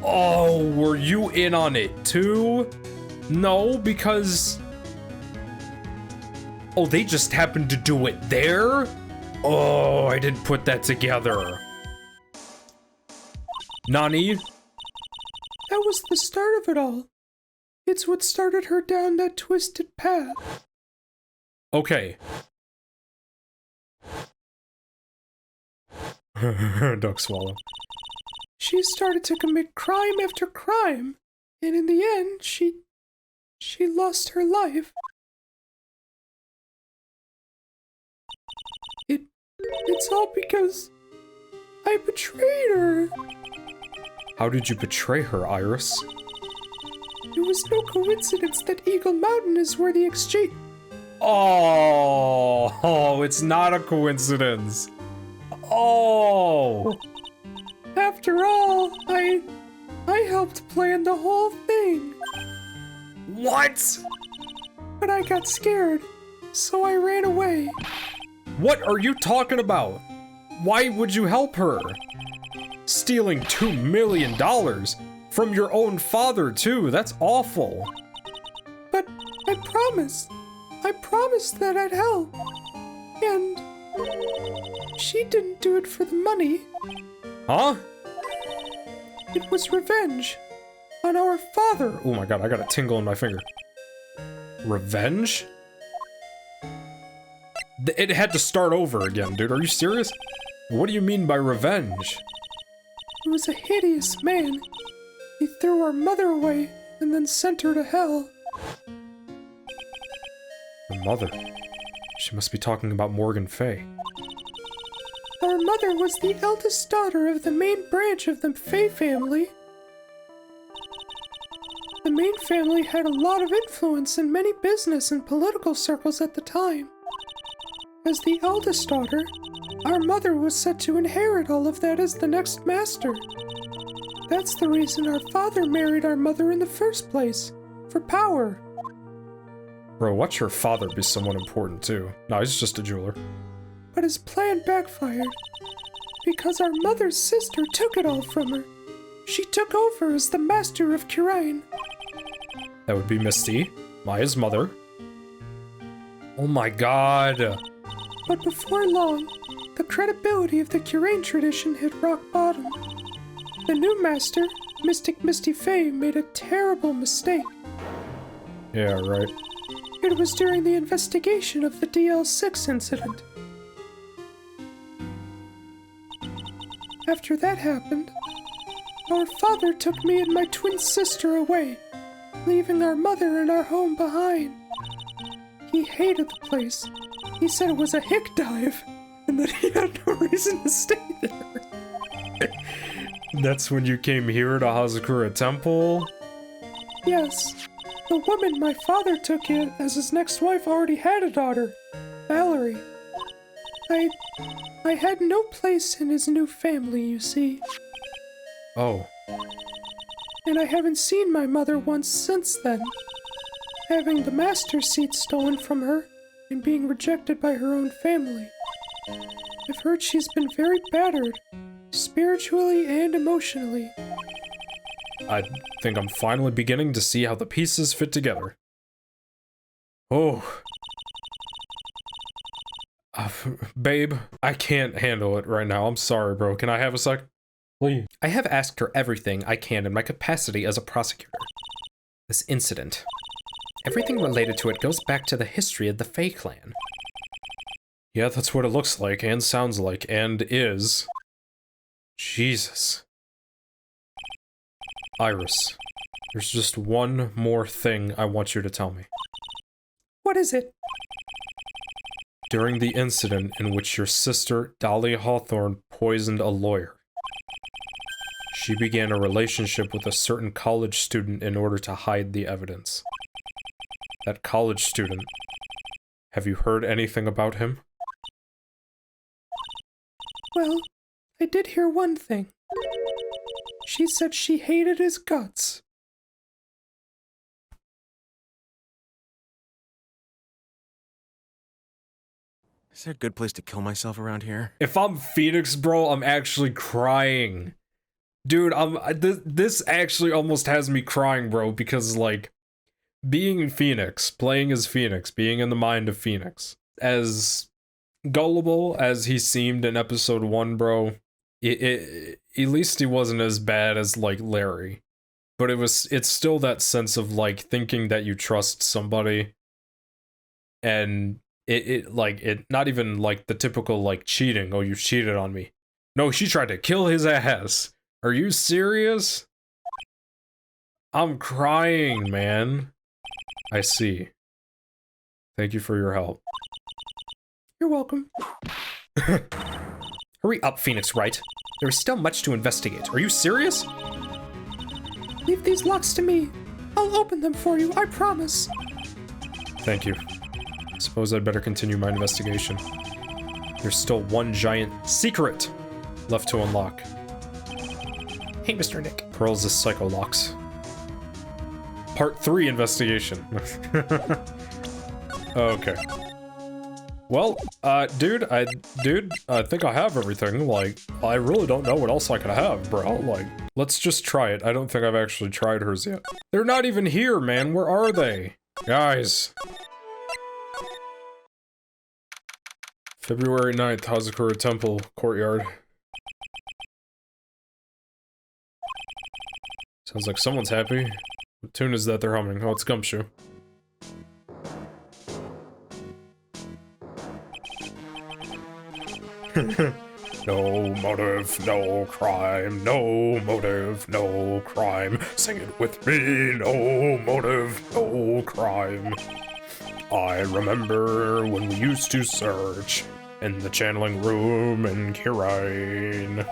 Oh, were you in on it too? No, because... Oh, they just happened to do it there? Oh, I didn't put that together. Nani? That was the start of it all. It's what started her down that twisted path. Okay. Duck swallow. She started to commit crime after crime, and in the end, she lost her life. It's all because I betrayed her. How did you betray her, Iris? It was no coincidence that Eagle Mountain is where the exchange... Oh, it's not a coincidence. Oh. After all, I helped plan the whole thing. What? But I got scared, so I ran away. What are you talking about? Why would you help her? Stealing $2 million from your own father, too. That's awful. But I promised that I'd help. And she didn't do it for the money. Huh? It was revenge on our father. Oh my god, I got a tingle in my finger. Revenge? It had to start over again, dude. Are you serious? What do you mean by revenge? He was a hideous man. He threw our mother away and then sent her to hell. Her mother? She must be talking about Morgan Fay. Our mother was the eldest daughter of the main branch of the Fey family. The main family had a lot of influence in many business and political circles at the time. As the eldest daughter, our mother was set to inherit all of that as the next master. That's the reason our father married our mother in the first place, for power. Bro, watch your father be someone important too. No, he's just a jeweler. But his plan backfired, because our mother's sister took it all from her. She took over as the master of Kurain. That would be Misty, Maya's mother. Oh my god. But before long, the credibility of the Kurain tradition hit rock bottom. The new master, Mystic Misty Faye, made a terrible mistake. Yeah, right. It was during the investigation of the DL6 incident. After that happened, our father took me and my twin sister away, leaving our mother and our home behind. He hated the place. He said it was a hick dive, and that he had no reason to stay there. That's when you came here to Hazakura Temple? Yes. The woman my father took in as his next wife already had a daughter, Valerie. I had no place in his new family, you see. Oh. And I haven't seen my mother once since then. Having the master seat stolen from her and being rejected by her own family. I've heard she's been very battered, spiritually and emotionally. I think I'm finally beginning to see how the pieces fit together. Oh. Babe, I can't handle it right now. I'm sorry, bro. Can I have a sec? Please. I have asked her everything I can in my capacity as a prosecutor. This incident. Everything related to it goes back to the history of the Fae clan. Yeah, that's what it looks like, and sounds like, and is. Jesus. Iris, there's just one more thing I want you to tell me. What is it? During the incident in which your sister, Dahlia Hawthorne, poisoned a lawyer, she began a relationship with a certain college student in order to hide the evidence. That college student, have you heard anything about him? Well, I did hear one thing. She said she hated his guts. Is there a good place to kill myself around here? If I'm Phoenix, bro, I'm actually crying. Dude, this actually almost has me crying, bro, because, like, being Phoenix, playing as Phoenix, being in the mind of Phoenix, as gullible as he seemed in episode 1, bro, at least he wasn't as bad as, like, Larry. But it's still that sense of, like, thinking that you trust somebody, and it not even, like, the typical, like, cheating, oh, you cheated on me. No, she tried to kill his ass. Are you serious? I'm crying, man. I see. Thank you for your help. You're welcome. Hurry up, Phoenix Wright. There is still much to investigate. Are you serious? Leave these locks to me. I'll open them for you, I promise. Thank you. Suppose I'd better continue my investigation. There's still one giant secret left to unlock. Hey, Mr. Nick. Pearls' Psycho Locks. Part 3 investigation. Okay. Well, dude, I think I have everything. Like, I really don't know what else I could have, bro. Like, let's just try it. I don't think I've actually tried hers yet. They're not even here, man. Where are they? Guys. February 9th, Hazakura Temple, Courtyard. Sounds like someone's happy. What tune is that they're humming? Oh, it's Gumshoe. No motive, no crime, no motive, no crime. Sing it with me, no motive, no crime. I remember when we used to search in the channeling room in Kirine.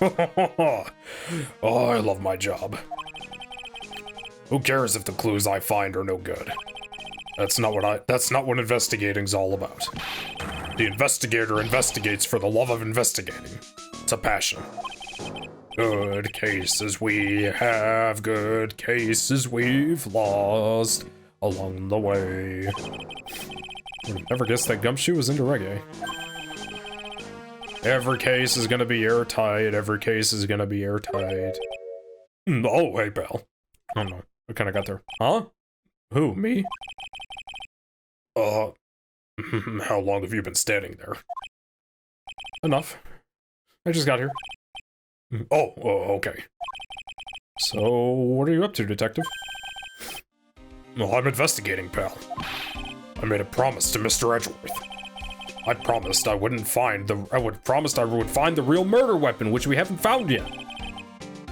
Oh, I love my job. Who cares if the clues I find are no good? That's not what investigating's all about. The investigator investigates for the love of investigating. It's a passion. Good cases we have, good cases we've lost along the way. Never guessed that Gumshoe was into reggae. Every case is gonna be airtight, every case is gonna be airtight. Oh, hey, pal. I don't know. I kinda got there. Huh? Who, me? How long have you been standing there? Enough. I just got here. Oh, okay. So, what are you up to, detective? Well, I'm investigating, pal. I made a promise to Mr. Edgeworth. I promised I would find the real murder weapon, which we haven't found yet.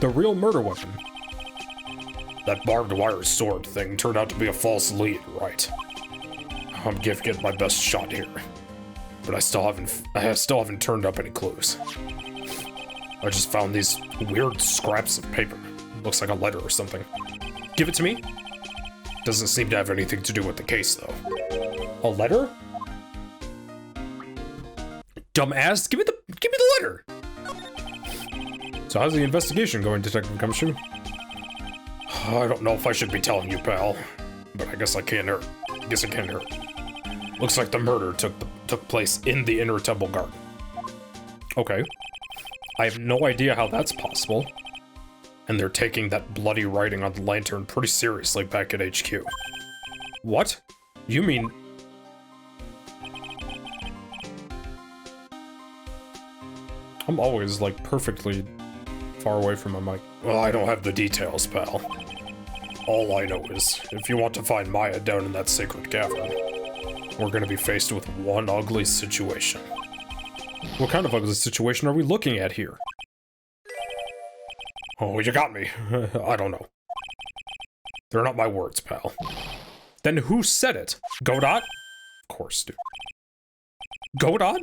The real murder weapon. That barbed wire sword thing turned out to be a false lead, right? I'm getting my best shot here, but I still haven't turned up any clues. I just found these weird scraps of paper. Looks like a letter or something. Give it to me. Doesn't seem to have anything to do with the case, though. A letter? Dumbass, give me the letter. So how's the investigation going, Detective Gumshoe? I don't know if I should be telling you, pal, but I guess I can't hurt. Looks like the murder took place in the Inner Temple Garden. Okay. I have no idea how that's possible. And they're taking that bloody writing on the lantern pretty seriously back at HQ. What? You mean... I'm always, like, perfectly far away from my mic. Well, I don't have the details, pal. All I know is, if you want to find Maya down in that sacred cavern, we're gonna be faced with one ugly situation. What kind of ugly situation are we looking at here? Oh, you got me. I don't know. They're not my words, pal. Then who said it? Godot? Of course, dude. Godot?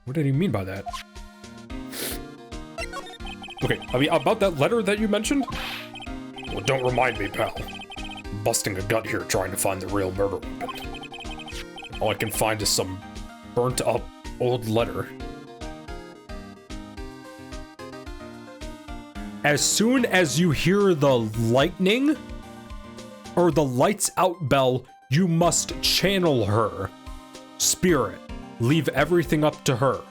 What did he mean by that? Okay, I mean, about that letter that you mentioned? Well, don't remind me, pal. I'm busting a gut here trying to find the real murder weapon. All I can find is some burnt up old letter. As soon as you hear the lightning or the lights out bell, you must channel her. Spirit, leave everything up to her.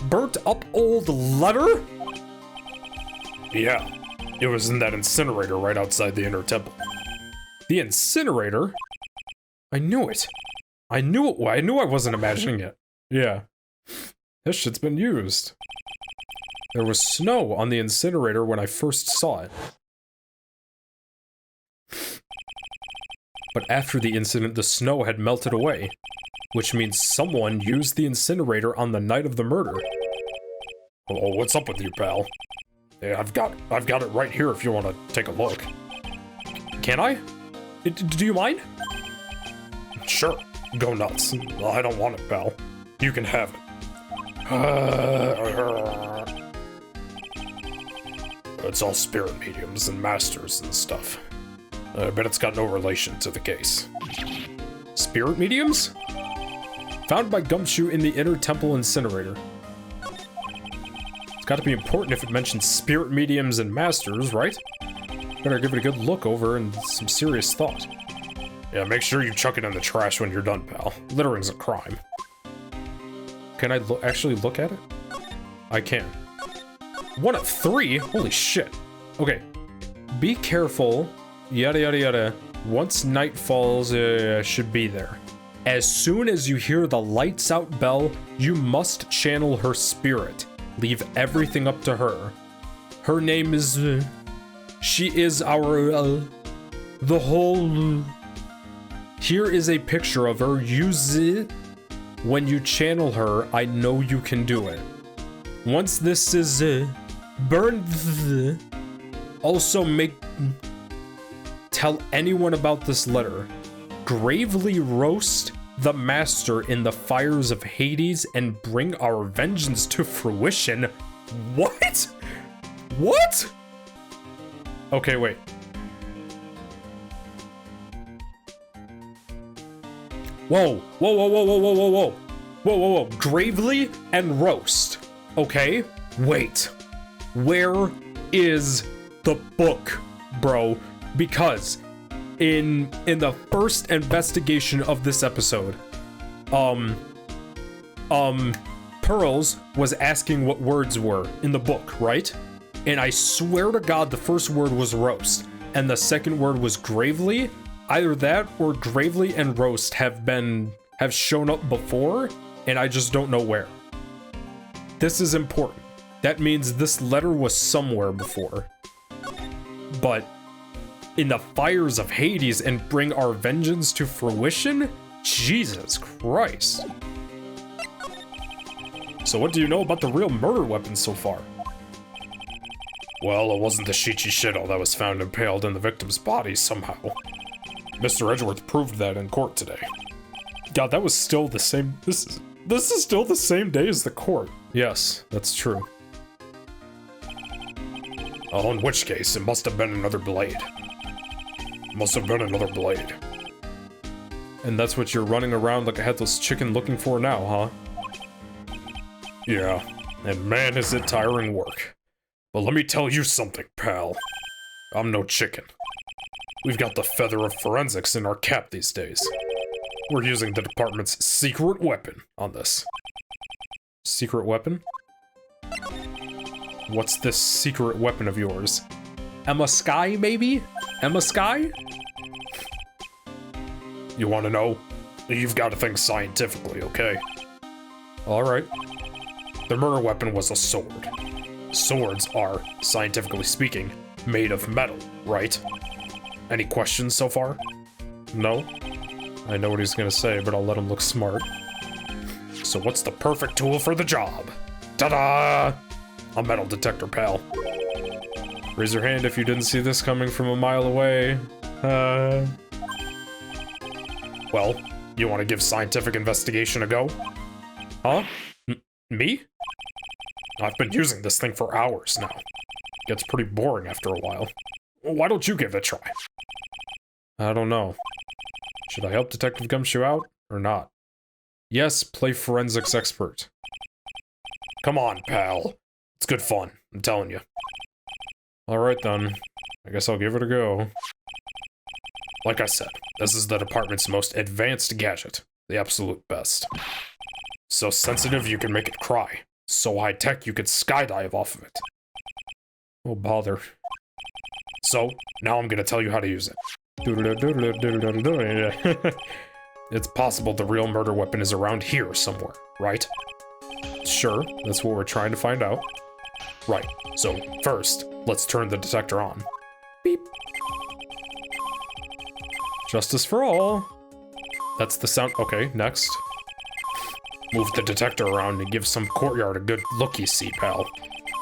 Burnt up old letter? Yeah, it was in that incinerator right outside the Inner Temple. The incinerator? I knew it. I knew I wasn't imagining it. Yeah. This shit's been used. There was snow on the incinerator when I first saw it. But after the incident, the snow had melted away, which means someone used the incinerator on the night of the murder. Oh, what's up with you, pal? Yeah, I've got it right here if you want to take a look. Can I? Do you mind? Sure, go nuts. I don't want it, pal. You can have it. It's all spirit mediums and masters and stuff. I bet it's got no relation to the case. Spirit mediums? Found by Gumshoe in the Inner Temple Incinerator. It's got to be important if it mentions spirit mediums and masters, right? Better give it a good look over and some serious thought. Yeah, make sure you chuck it in the trash when you're done, pal. Littering's a crime. Can I actually look at it? I can. 1 of 3? Holy shit. Okay. Be careful. Yada yada yada. Once night falls, should be there. As soon as you hear the lights out bell, you must channel her spirit. Leave everything up to her. Her name is... she is our... the whole... Here is a picture of her. Use it. When you channel her, I know you can do it. Once this is burned, Also tell anyone about this letter. Gravely roast the master in the fires of Hades and bring our vengeance to fruition. What? What? Okay, wait. Whoa, whoa, whoa, whoa, whoa, whoa, whoa, whoa. Whoa, whoa, whoa. Gravely and roast. Okay, wait. Where is the book, bro? Because in the first investigation of this episode, Pearls was asking what words were in the book, right? And I swear to God, the first word was roast, and the second word was gravely. Either that or gravely and roast have shown up before, and I just don't know where. This is important. That means this letter was somewhere before. But in the fires of Hades and bring our vengeance to fruition? Jesus Christ. So what do you know about the real murder weapon so far? Well, it wasn't the Shichi Shittle that was found impaled in the victim's body somehow. Mr. Edgeworth proved that in court today. God, that was still the same. This is still the same day as the court. Yes, that's true. Oh, in which case, it must have been another blade. Must have been another blade. And that's what you're running around like a headless chicken looking for now, huh? Yeah, and man, is it tiring work. But let me tell you something, pal. I'm no chicken. We've got the feather of forensics in our cap these days. We're using the department's secret weapon on this. Secret weapon? What's this secret weapon of yours? Emma Sky, maybe? Emma Sky? You want to know? You've got to think scientifically, okay? Alright. The murder weapon was a sword. Swords are, scientifically speaking, made of metal, right? Any questions so far? No? I know what he's gonna say, but I'll let him look smart. So what's the perfect tool for the job? Ta-da! A metal detector, pal. Raise your hand if you didn't see this coming from a mile away. Well, you want to give scientific investigation a go? Huh? Me? I've been using this thing for hours now. Gets pretty boring after a while. Why don't you give it a try? I don't know. Should I help Detective Gumshoe out, or not? Yes, play forensics expert. Come on, pal. It's good fun, I'm telling you. Alright then. I guess I'll give it a go. Like I said, this is the department's most advanced gadget. The absolute best. So sensitive you can make it cry. So high-tech you could skydive off of it. Oh, bother. So, now I'm gonna tell you how to use it. It's possible the real murder weapon is around here somewhere, right? Sure, that's what we're trying to find out. Right, so first, let's turn the detector on. Beep. Justice for all. That's the sound. Okay, next. Move the detector around and give some courtyard a good look-y-see, pal.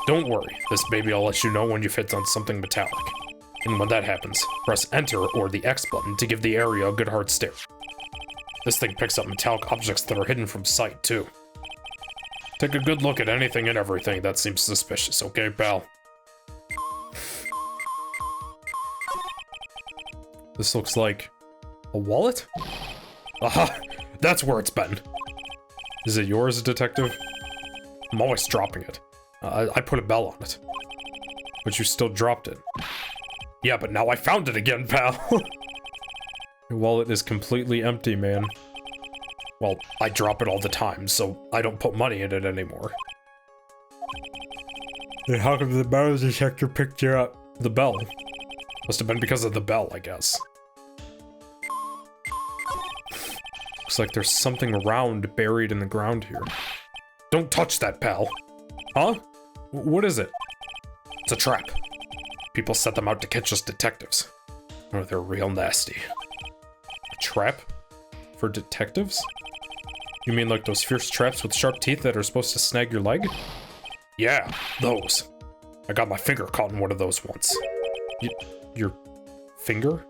Don't worry, this baby will let you know when you've hit on something metallic. And when that happens, press enter or the X button to give the area a good hard stare. This thing picks up metallic objects that are hidden from sight, too. Take a good look at anything and everything that seems suspicious, okay, pal? This looks like a wallet? Aha! That's where it's been! Is it yours, detective? I'm always dropping it. I put a bell on it. But you still dropped it. Yeah, but now I found it again, pal! Your wallet is completely empty, man. Well, I drop it all the time, so I don't put money in it anymore. Then how come the metal detector picked you up? The bell. Must have been because of the bell, I guess. Looks like there's something round buried in the ground here. Don't touch that, pal. Huh? What is it? It's a trap. People set them out to catch us detectives. Oh, they're real nasty. A trap? For detectives? You mean like those fierce traps with sharp teeth that are supposed to snag your leg? Yeah, those. I got my finger caught in one of those once. Your finger?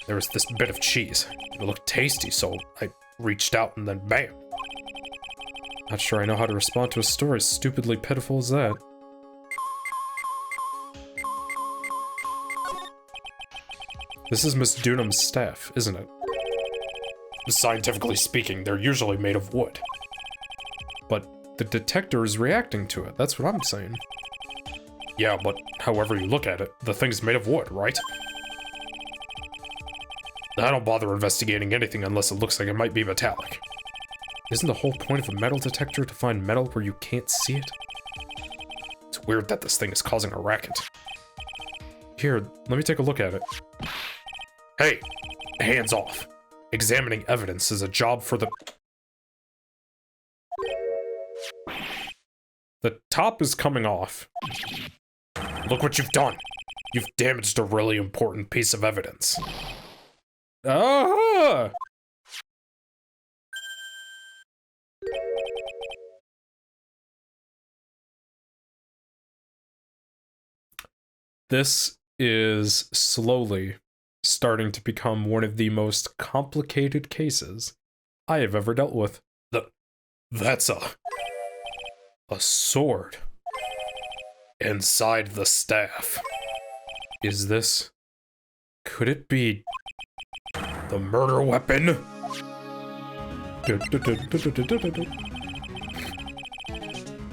There was this bit of cheese. It looked tasty, so I reached out and then bam. Not sure I know how to respond to a story as stupidly pitiful as that. This is Miss Dunham's staff, isn't it? Scientifically speaking, they're usually made of wood. But the detector is reacting to it, that's what I'm saying. Yeah, but however you look at it, the thing's made of wood, right? I don't bother investigating anything unless it looks like it might be metallic. Isn't the whole point of a metal detector to find metal where you can't see it? It's weird that this thing is causing a racket. Here, let me take a look at it. Hey, hands off. Examining evidence is a job for the... The top is coming off. Look what you've done. You've damaged a really important piece of evidence. Ah! This is slowly starting to become one of the most complicated cases I have ever dealt with. That's a sword inside the staff. Is this... Could it be the murder weapon?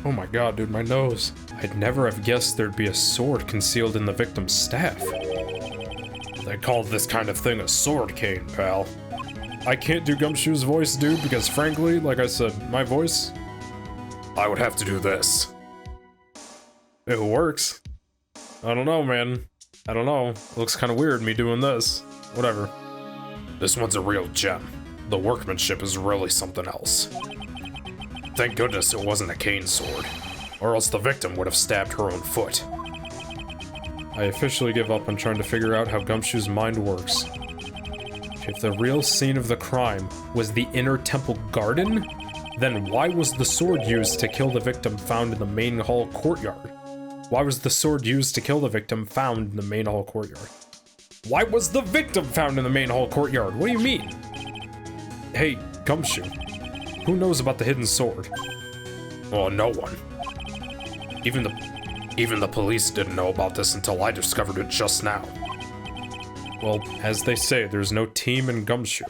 Oh my god, dude, my nose. I'd never have guessed there'd be a sword concealed in the victim's staff. They call this kind of thing a sword cane, pal. I can't do Gumshoe's voice, dude, because frankly, like I said, my voice, I would have to do this. It works. I don't know, man. I don't know. It looks kind of weird, me doing this. Whatever. This one's a real gem. The workmanship is really something else. Thank goodness it wasn't a cane sword, or else the victim would have stabbed her own foot. I officially give up on trying to figure out how Gumshoe's mind works. If the real scene of the crime was the inner temple garden, then why was the sword used to kill the victim found in the main hall courtyard? Why was the sword used to kill the victim found in the main hall courtyard? Why was the victim found in the main hall courtyard? What do you mean? Hey, Gumshoe, who knows about the hidden sword? Well, no one. Even the police didn't know about this until I discovered it just now. Well, as they say, there's no team in Gumshoe.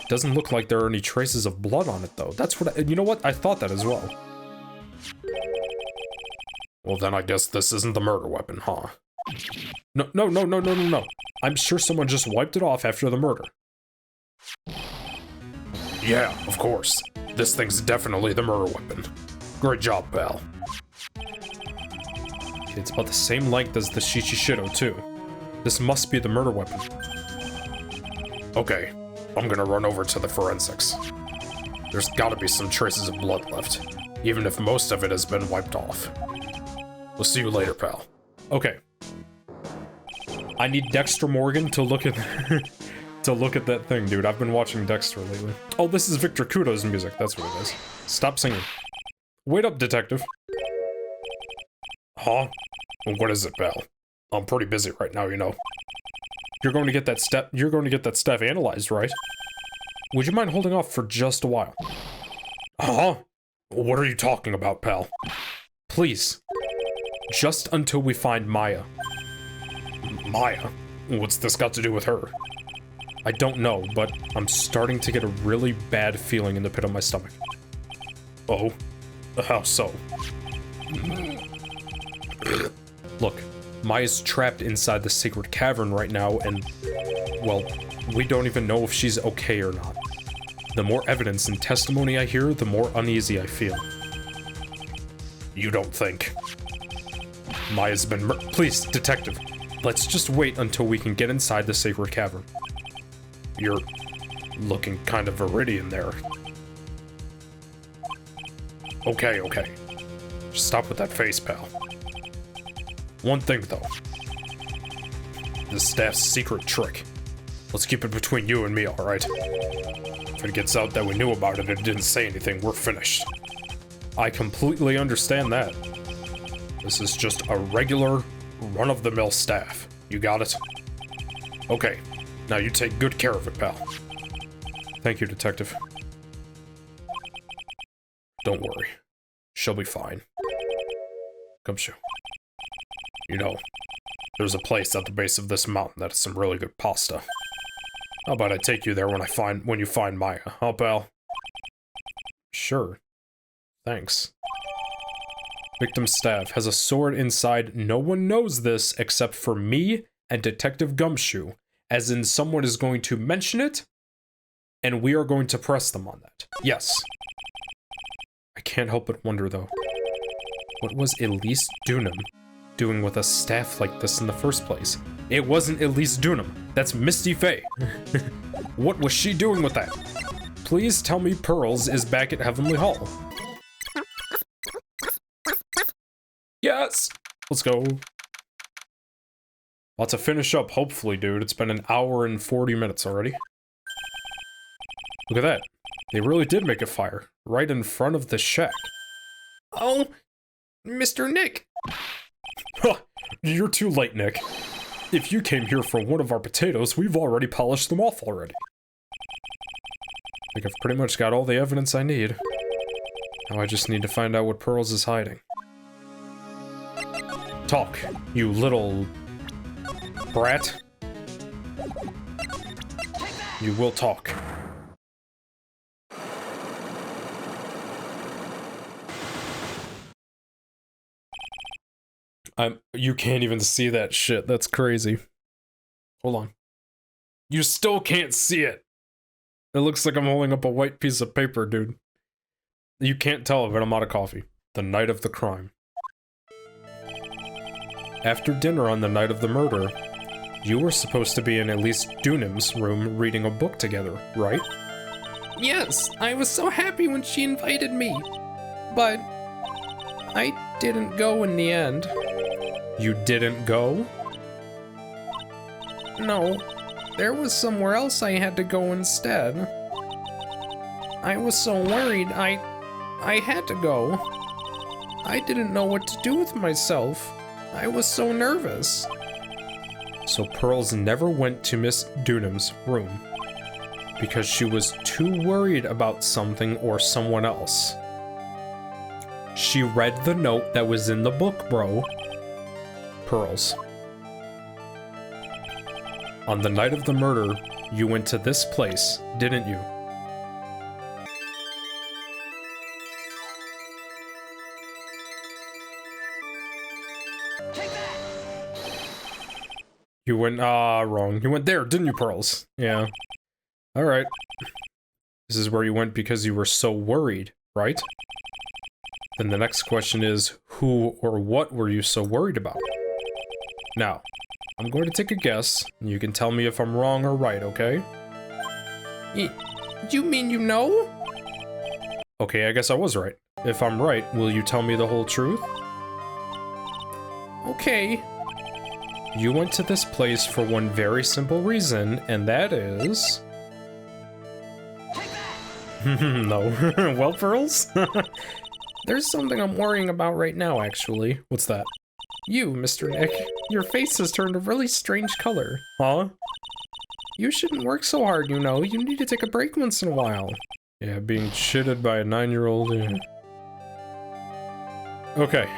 Doesn't look like there are any traces of blood on it, though. That's what you know what? I thought that as well. Well, then I guess this isn't the murder weapon, huh? No. I'm sure someone just wiped it off after the murder. Yeah, of course. This thing's definitely the murder weapon. Great job, pal. It's about the same length as the Shichishido, too. This must be the murder weapon. Okay, I'm gonna run over to the forensics. There's gotta be some traces of blood left, even if most of it has been wiped off. We'll see you later, pal. Okay. I need Dexter Morgan to look at to look at that thing, dude. I've been watching Dexter lately. Oh, this is Victor Kudo's music. That's what it is. Stop singing. Wait up, detective. Huh? What is it, pal? I'm pretty busy right now, you know. You're going to get that stuff analyzed, right? Would you mind holding off for just a while? Huh? What are you talking about, pal? Please. Just until we find Maya. Maya? What's this got to do with her? I don't know, but I'm starting to get a really bad feeling in the pit of my stomach. Oh? How so? Look, Maya's trapped inside the sacred cavern right now, and, well, we don't even know if she's okay or not. The more evidence and testimony I hear, the more uneasy I feel. You don't think Maya's been Please, detective, let's just wait until we can get inside the sacred cavern. You're looking kind of viridian there. Okay. Just stop with that face, pal. One thing, though. This staff's secret trick. Let's keep it between you and me, alright? If it gets out that we knew about it and didn't say anything, we're finished. I completely understand that. This is just a regular run-of-the-mill staff. You got it? Okay, now you take good care of it, pal. Thank you, Detective. Don't worry. She'll be fine. Gumshoe. You know, there's a place at the base of this mountain that has some really good pasta. How about I take you there when you find Maya, huh, pal? Sure. Thanks. Victim's staff has a sword inside. No one knows this except for me and Detective Gumshoe, as in someone is going to mention it, and we are going to press them on that. Yes. I can't help but wonder, though. What was Elise Dunham doing with a staff like this in the first place? It wasn't Elise Dunham. That's Misty Faye. What was she doing with that? Please tell me Pearls is back at Heavenly Hall. Yes! Let's go. About to finish up, hopefully, dude. It's been an hour and 40 minutes already. Look at that. They really did make a fire. Right in front of the shack. Oh, Mr. Nick. You're too late, Nick. If you came here for one of our potatoes, we've already polished them off already. I think I've pretty much got all the evidence I need. Now I just need to find out what Pearls is hiding. Talk, you little brat. You will talk. You can't even see that shit. That's crazy. Hold on. You still can't see it. It looks like I'm holding up a white piece of paper, dude. You can't tell, but I'm out of coffee. The night of the crime. After dinner on the night of the murder, you were supposed to be in Elise Dunham's room reading a book together, right? Yes, I was so happy when she invited me. But I didn't go in the end. You didn't go? No, there was somewhere else I had to go instead. I was so worried, I had to go. I didn't know what to do with myself. I was so nervous. So Pearls never went to Miss Dunham's room because she was too worried about something or someone else. She read the note that was in the book, bro. Pearls. On the night of the murder, you went to this place, didn't you? You went, wrong. You went there, didn't you, Pearls? Yeah. Alright. This is where you went because you were so worried, right? Then the next question is, who or what were you so worried about? Now, I'm going to take a guess, and you can tell me if I'm wrong or right, okay? You mean you know? Okay, I guess I was right. If I'm right, will you tell me the whole truth? Okay. You went to this place for one very simple reason, and that is... No. Well, Pearls? There's something I'm worrying about right now, actually. What's that? You, Mr. Nick. Your face has turned a really strange color. Huh? You shouldn't work so hard, you know. You need to take a break once in a while. Yeah, being shitted by a 9-year-old. Yeah. Okay.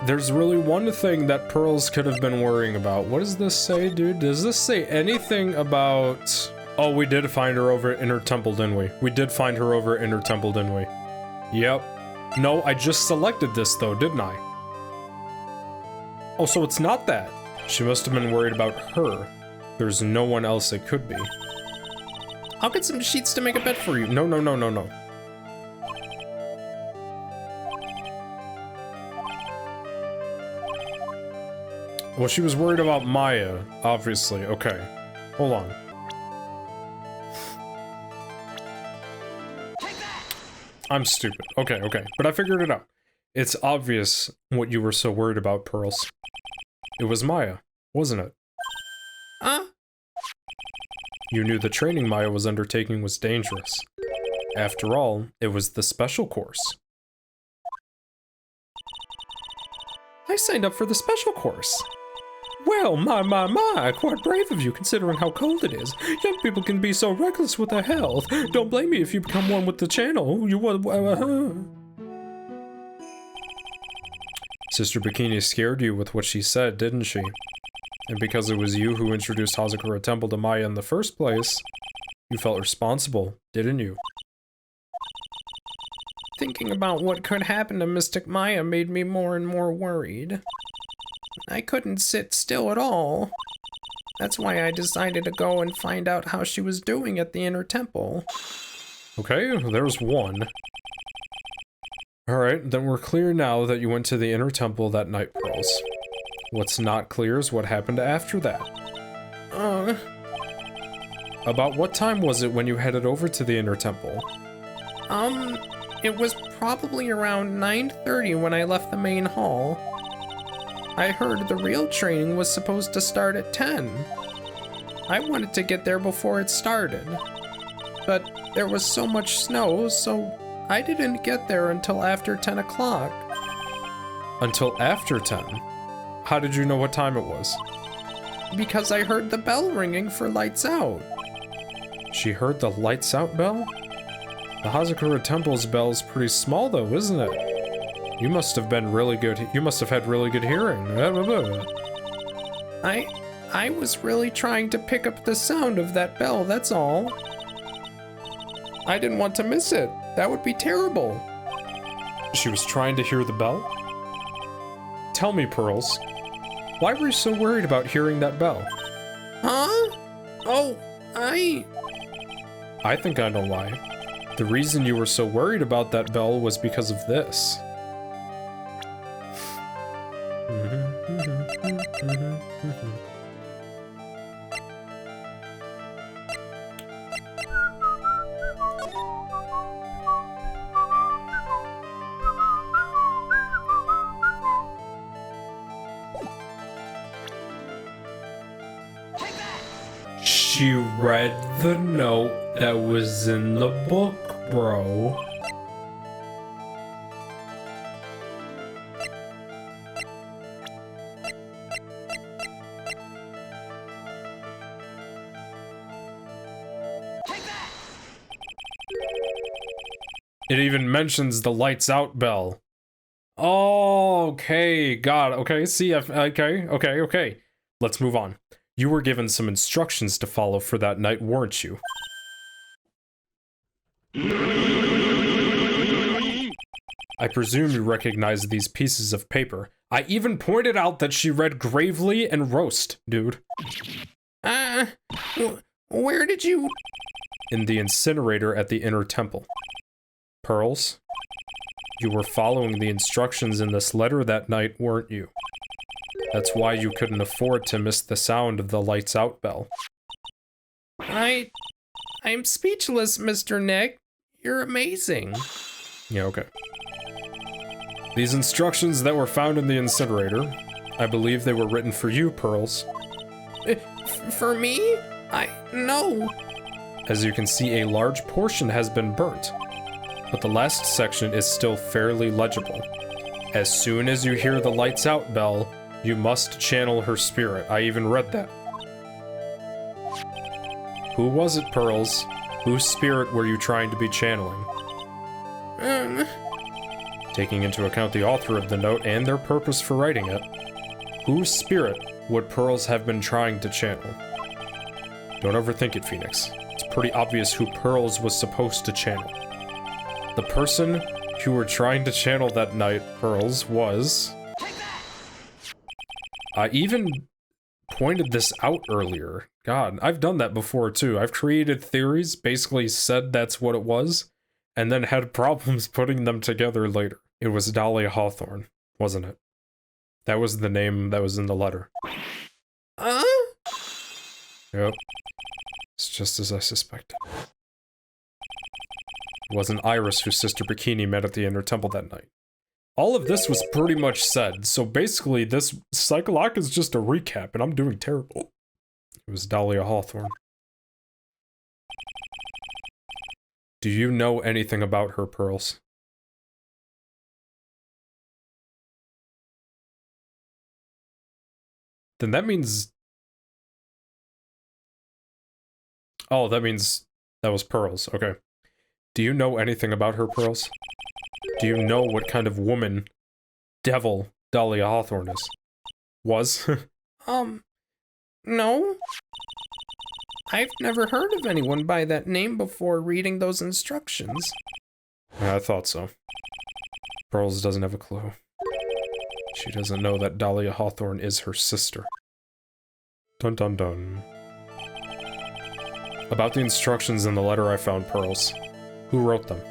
There's really one thing that Pearls could have been worrying about. What does this say, dude? Does this say anything about... Oh, we did find her over at Inner Temple, didn't we? We did find her over at Inner Temple, didn't we? Yep. No, I just selected this, though, didn't I? Oh, so it's not that. She must have been worried about her. There's no one else it could be. I'll get some sheets to make a bed for you. No, no, no, no, no. Well, she was worried about Maya, obviously. Okay. Hold on. I'm stupid. Okay, okay. But I figured it out. It's obvious what you were so worried about, Pearls. It was Maya, wasn't it? You knew the training Maya was undertaking was dangerous. After all, it was the special course. I signed up for the special course. Well, my, quite brave of you considering how cold it is. Young people can be so reckless with their health. Don't blame me if you become one with the channel. Sister Bikini scared you with what she said, didn't she? And because it was you who introduced Hazakura Temple to Maya in the first place, you felt responsible, didn't you? Thinking about what could happen to Mystic Maya made me more and more worried. I couldn't sit still at all. That's why I decided to go and find out how she was doing at the inner temple. Okay, there's one. Alright, then we're clear now that you went to the inner temple that night, Pearls. What's not clear is what happened after that. About what time was it when you headed over to the inner temple? It was probably around 9:30 when I left the main hall. I heard the real training was supposed to start at 10. I wanted to get there before it started. But there was so much snow, so I didn't get there until after 10 o'clock. Until after 10? How did you know what time it was? Because I heard the bell ringing for lights out. She heard the lights out bell? The Hazakura Temple's bell is pretty small though, isn't it? You must have been really good. You must have had really good hearing. I was really trying to pick up the sound of that bell, that's all. I didn't want to miss it. That would be terrible. She was trying to hear the bell? Tell me, Pearls, why were you so worried about hearing that bell? Huh? Oh, I think I know why. The reason you were so worried about that bell was because of this. She read the note that was in the book, bro. It even mentions the lights out bell. Oh, okay, God, okay, see, okay. Let's move on. You were given some instructions to follow for that night, weren't you? I presume you recognize these pieces of paper. I even pointed out that she read gravely and roast, dude. Where did you... In the incinerator at the inner temple. Pearls, you were following the instructions in this letter that night, weren't you? That's why you couldn't afford to miss the sound of the lights out bell. I'm speechless, Mr. Nick. You're amazing. Yeah, okay. These instructions that were found in the incinerator, I believe they were written for you, Pearls. For me? No. As you can see, a large portion has been burnt, but the last section is still fairly legible. As soon as you hear the lights out bell, you must channel her spirit. I even read that. Who was it, Pearls? Whose spirit were you trying to be channeling? Taking into account the author of the note and their purpose for writing it, whose spirit would Pearls have been trying to channel? Don't overthink it, Phoenix. It's pretty obvious who Pearls was supposed to channel. The person you were trying to channel that night, Pearls, was... I even pointed this out earlier. God, I've done that before too. I've created theories, basically said that's what it was, and then had problems putting them together later. It was Dahlia Hawthorne, wasn't it? That was the name that was in the letter. Yep. It's just as I suspected. It wasn't Iris whose Sister Bikini met at the inner temple that night. All of this was pretty much said, so basically this Cyclock is just a recap, and I'm doing terrible. It was Dahlia Hawthorne. Do you know anything about her, Pearls? then that means... Oh, that means that was Pearls. Okay. Do you know anything about her, Pearls? Do you know what kind of woman, devil, Dahlia Hawthorne is? Was? No. I've never heard of anyone by that name before reading those instructions. I thought so. Pearls doesn't have a clue. She doesn't know that Dahlia Hawthorne is her sister. Dun dun dun. About the instructions in the letter I found, Pearls. Who wrote them?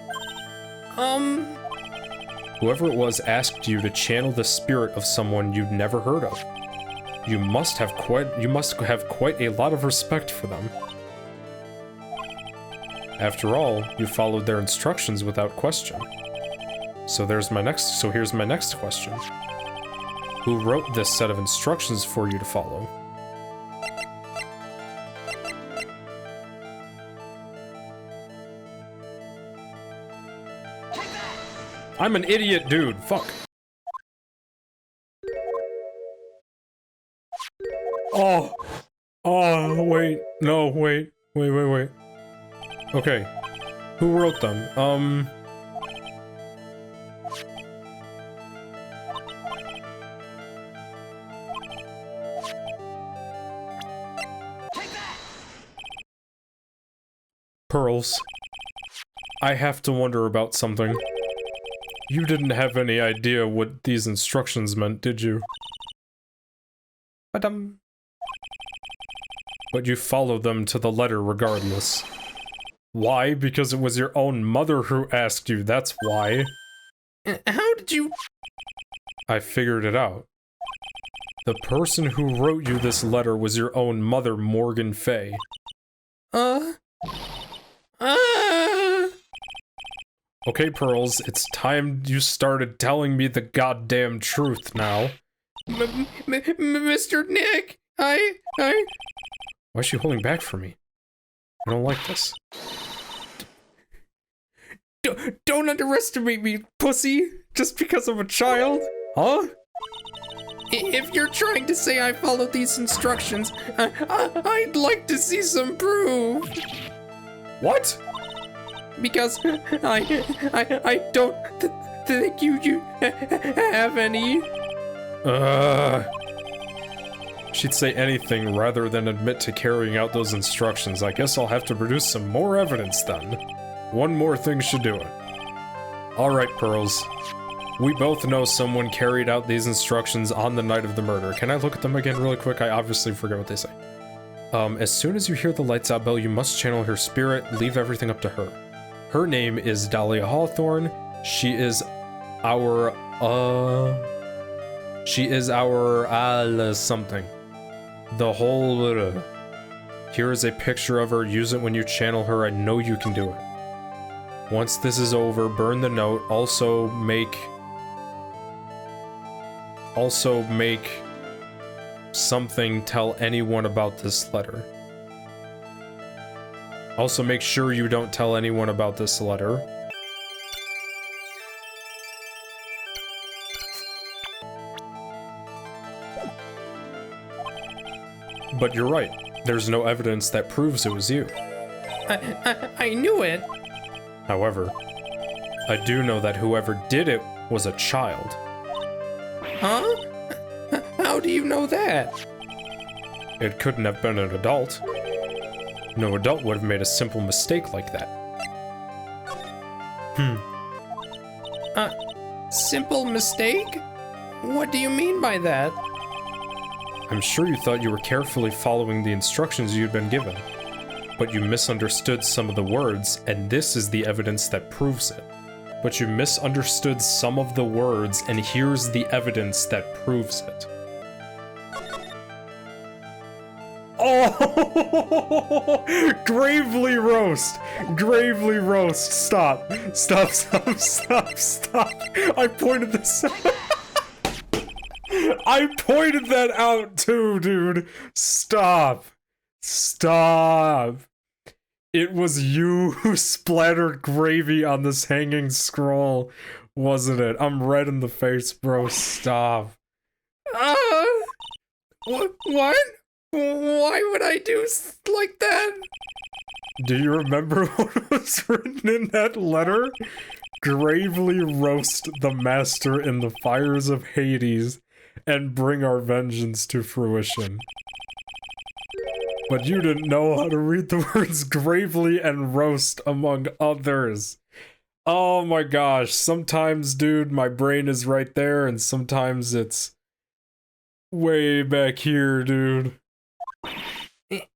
Whoever it was asked you to channel the spirit of someone you'd never heard of. You must have quite a lot of respect for them. After all, you followed their instructions without question. So here's my next question. Who wrote this set of instructions for you to follow? I'm an idiot dude, fuck. Oh! Oh, wait. No, wait. Wait. Okay. Who wrote them? Pearls. I have to wonder about something. You didn't have any idea what these instructions meant, did you? But you followed them to the letter regardless. Why? Because it was your own mother who asked you, that's why. How did you... I figured it out. The person who wrote you this letter was your own mother, Morgan Fay. Okay, Pearls, it's time you started telling me the goddamn truth now. Mr. Nick, I... Why is she holding back from me? I don't like this. Don't underestimate me, pussy, just because I'm a child. Huh? If you're trying to say I followed these instructions, I'd like to see some proof. What? Because I don't think you have any. She'd say anything rather than admit to carrying out those instructions. I guess I'll have to produce some more evidence then. One more thing should do it. Alright, Pearls. We both know someone carried out these instructions on the night of the murder. Can I look at them again really quick? I obviously forget what they say. As soon as you hear the lights out bell, you must channel her spirit. Leave everything up to her. Her name is Dahlia Hawthorne. She is our, something. The whole, Here is a picture of her. Use it when you channel her. I know you can do it. Once this is over, burn the note. Also make something tell anyone about this letter. Also make sure you don't tell anyone about this letter. But you're right. There's no evidence that proves it was you. I knew it. However, I do know that whoever did it was a child. Huh? How do you know that? It couldn't have been an adult. No adult would have made a simple mistake like that. Simple mistake? What do you mean by that? I'm sure you thought you were carefully following the instructions you'd been given, but you misunderstood some of the words, and this is the evidence that proves it. But you misunderstood some of the words, and here's the evidence that proves it. Oh! Gravely roast! Gravely roast! Stop! Stop, stop, stop, stop! I pointed this out! I pointed that out too, dude! Stop! Stop! It was you who splattered gravy on this hanging scroll, wasn't it? I'm red in the face, bro. Stop. What? Why would I do like that? Do you remember what was written in that letter? Gravely roast the master in the fires of Hades and bring our vengeance to fruition. But you didn't know how to read the words gravely and roast among others. Oh my gosh, sometimes, dude, my brain is right there, and sometimes it's way back here, dude.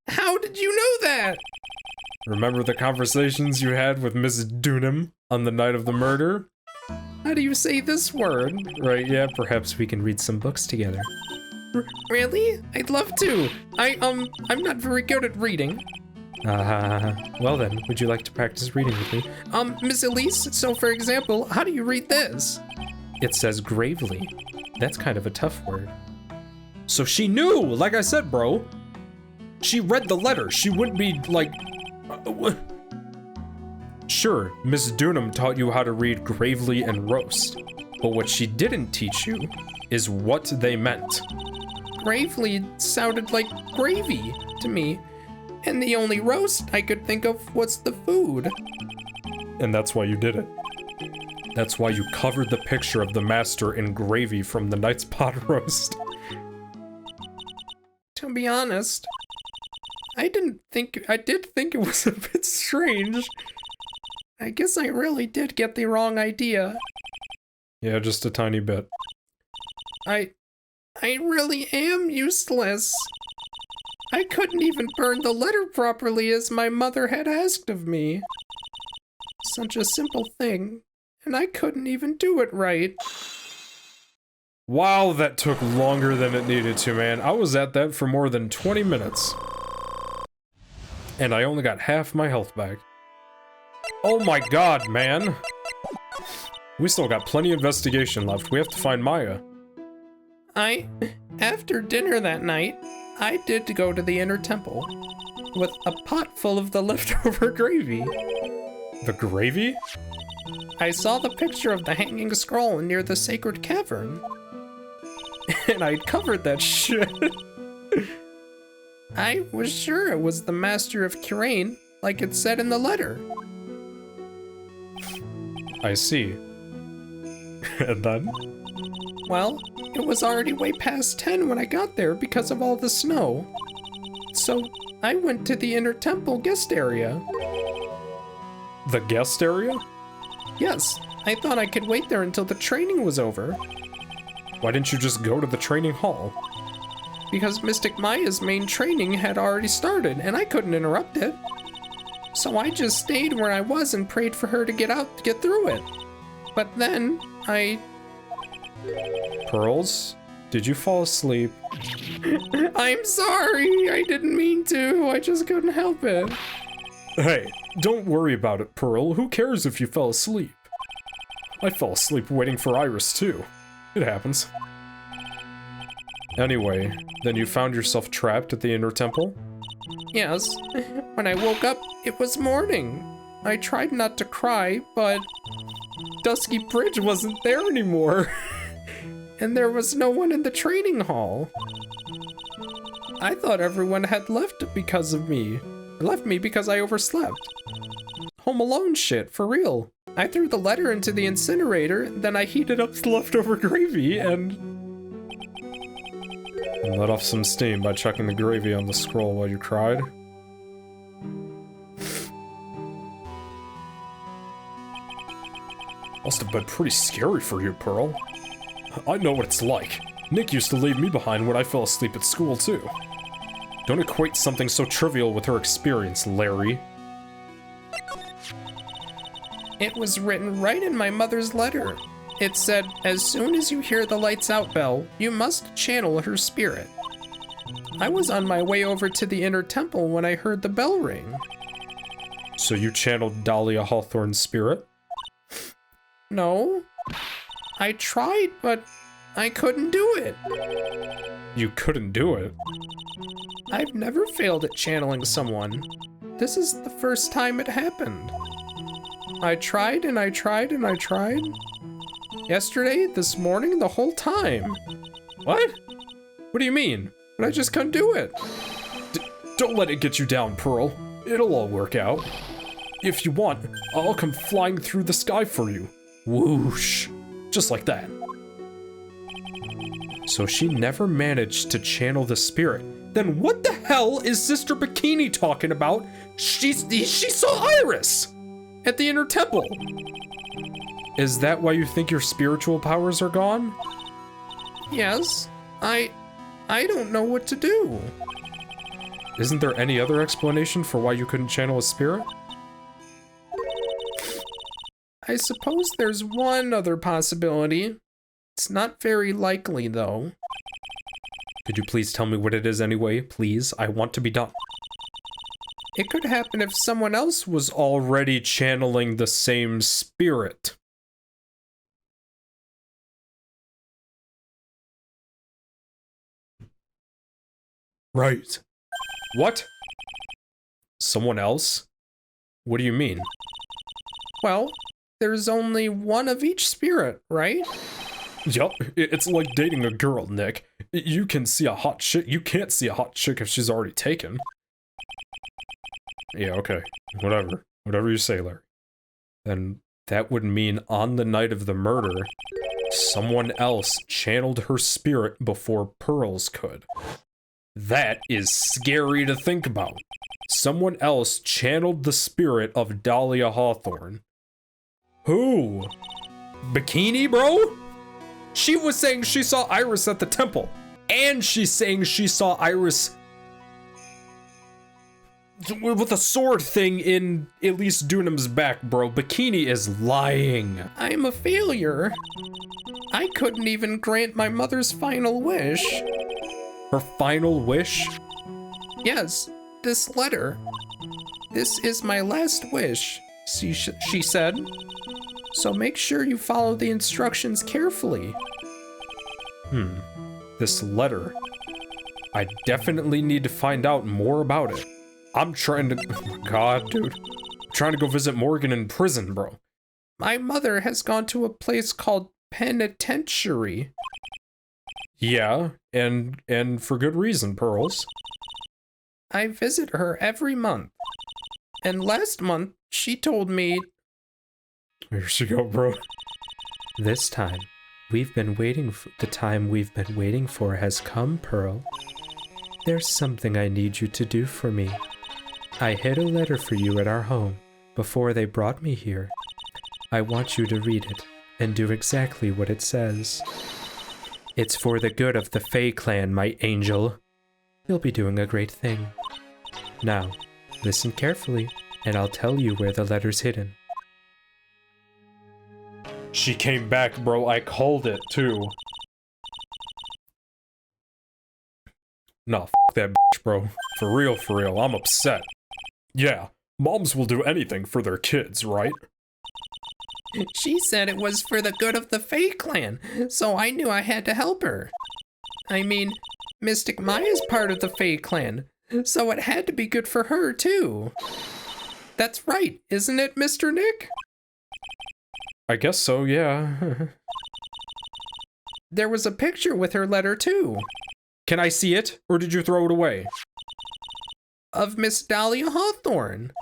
How did you know that? Remember the conversations you had with Mrs. Dunham on the night of the murder? How do you say this word? Right, yeah, perhaps we can read some books together. Really? I'd love to. I'm not very good at reading. Well then, would you like to practice reading with me? Miss Elise, so for example, how do you read this? It says gravely. That's kind of a tough word. So she knew, like I said, bro. She read the letter. She wouldn't be like... Sure, Miss Dunham taught you how to read gravely and roast, but what she didn't teach you is what they meant. Gravely sounded like gravy to me, and the only roast I could think of was the food. And that's why you did it. That's why you covered the picture of the master in gravy from the night's pot roast. To be honest, I did think it was a bit strange. I guess I really did get the wrong idea. Yeah, just a tiny bit. I really am useless. I couldn't even burn the letter properly as my mother had asked of me. Such a simple thing, and I couldn't even do it right. Wow, that took longer than it needed to, man. I was at that for more than 20 minutes. And I only got half my health back. Oh my god, man. We still got plenty of investigation left. We have to find Maya. After dinner that night, I did go to the inner temple with a pot full of the leftover gravy. The gravy? I saw the picture of the hanging scroll near the sacred cavern. And I covered that shit. I was sure it was the master of Kurain, like it said in the letter. I see. And then? Well, it was already way past 10 when I got there because of all the snow. So I went to the inner temple guest area. The guest area? Yes, I thought I could wait there until the training was over. Why didn't you just go to the training hall? Because Mystic Maya's main training had already started and I couldn't interrupt it. So I just stayed where I was and prayed for her to get through it. But then, Pearls? Did you fall asleep? I'm sorry, I didn't mean to, I just couldn't help it. Hey, don't worry about it, Pearl. Who cares if you fell asleep? I fell asleep waiting for Iris, too. It happens. Anyway, then you found yourself trapped at the inner temple? Yes. When I woke up, it was morning. I tried not to cry, but Dusky Bridge wasn't there anymore. And there was no one in the training hall. I thought everyone had left because of me. Left me because I overslept. Home Alone shit, for real. I threw the letter into the incinerator, then I heated up the leftover gravy and let off some steam by chucking the gravy on the scroll while you cried. Must have been pretty scary for you, Pearl. I know what it's like. Nick used to leave me behind when I fell asleep at school, too. Don't equate something so trivial with her experience, Larry. It was written right in my mother's letter. It said, as soon as you hear the lights out bell, you must channel her spirit. I was on my way over to the inner temple when I heard the bell ring. So you channeled Dahlia Hawthorne's spirit? No. I tried, but I couldn't do it. You couldn't do it? I've never failed at channeling someone. This is the first time it happened. I tried and I tried and I tried. Yesterday, this morning, the whole time. What? What do you mean? but I just couldn't do it. Don't let it get you down, Pearl. It'll all work out. If you want, I'll come flying through the sky for you. Whoosh. Just like that. So she never managed to channel the spirit. Then what the hell is Sister Bikini talking about? She saw Iris at the inner temple. Is that why you think your spiritual powers are gone? Yes, I don't know what to do. Isn't there any other explanation for why you couldn't channel a spirit? I suppose there's one other possibility. It's not very likely, though. Could you please tell me what it is anyway, please? I want to be done. It could happen if someone else was Already channeling the same spirit. Right. What? Someone else? What do you mean? Well, there's only one of each spirit, right? Yup, it's like dating a girl, Nick. You can see a hot chick. You can't see a hot chick if she's already taken. Yeah, okay. Whatever. Whatever you say, Larry. Then that would mean on the night of the murder, someone else channeled her spirit before Pearls could. That is scary to think about. Someone else channeled the spirit of Dahlia Hawthorne. Who? Bikini, bro? She was saying she saw Iris at the temple. And she's saying she saw Iris with a sword thing in Elise Dunham's back, bro. Bikini is lying. I'm a failure. I couldn't even grant my mother's final wish. Her final wish? Yes, this letter. This is my last wish, she said. So make sure you follow the instructions carefully. This letter. I definitely need to find out more about it. I'm trying to... Oh my god, dude. I'm trying to go visit Morgan in prison, bro. My mother has gone to a place called Penitentiary. Yeah, and for good reason, Pearls. I visit her every month. And last month, she told me... Here she go, bro. This time, the time we've been waiting for has come, Pearl. There's something I need you to do for me. I hid a letter for you at our home before they brought me here. I want you to read it and do exactly what it says. It's for the good of the Fae clan, my angel. You'll be doing a great thing. Now, listen carefully, and I'll tell you where the letter's hidden. She came back, bro. I called it, too. Nah, f that bitch, bro. For real, I'm upset. Yeah, moms will do anything for their kids, right? She said it was for the good of the Fae clan, so I knew I had to help her. I mean, Mystic Maya's part of the Fae clan, so it had to be good for her, too. That's right, isn't it, Mr. Nick? I guess so, yeah. There was a picture with her letter, too. Can I see it, or did you throw it away? Of Miss Dahlia Hawthorne.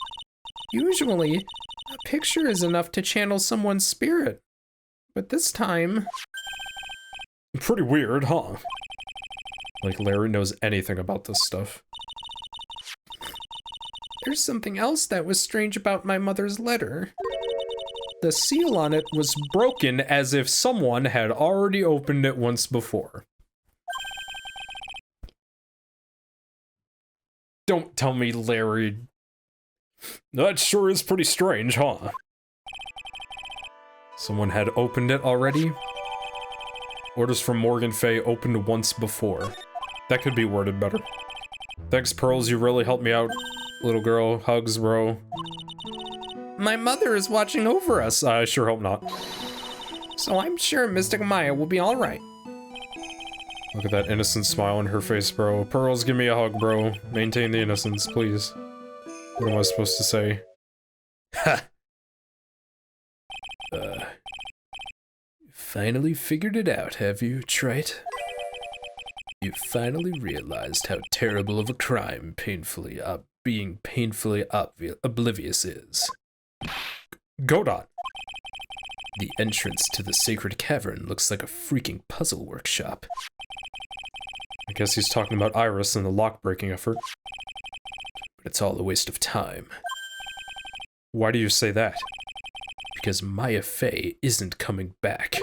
Usually, a picture is enough to channel someone's spirit. But this time... Pretty weird, huh? Like Larry knows anything about this stuff. There's something else that was strange about my mother's letter. The seal on it was Broken as if someone had already opened it once before. Don't tell me Larry... That sure is pretty strange, huh? Someone had opened it already? Orders from Morgan Fay opened once before. That could be worded better. Thanks, Pearls, you really helped me out. Little girl, hugs, bro. My mother is watching over us. I sure hope not. So I'm sure Mystic Maya will be alright. Look at that innocent smile on her face, bro. Pearls, give me a hug, bro. Maintain the innocence, please. What am I supposed to say? Ha! Finally figured it out, have you, Trite? You finally realized how terrible of a crime being painfully oblivious is. Godot. The entrance to the sacred cavern looks like a freaking puzzle workshop. I guess he's talking about Iris and the lock-breaking effort. But it's all a waste of time. Why do you say that? Because Maya Fey isn't coming back.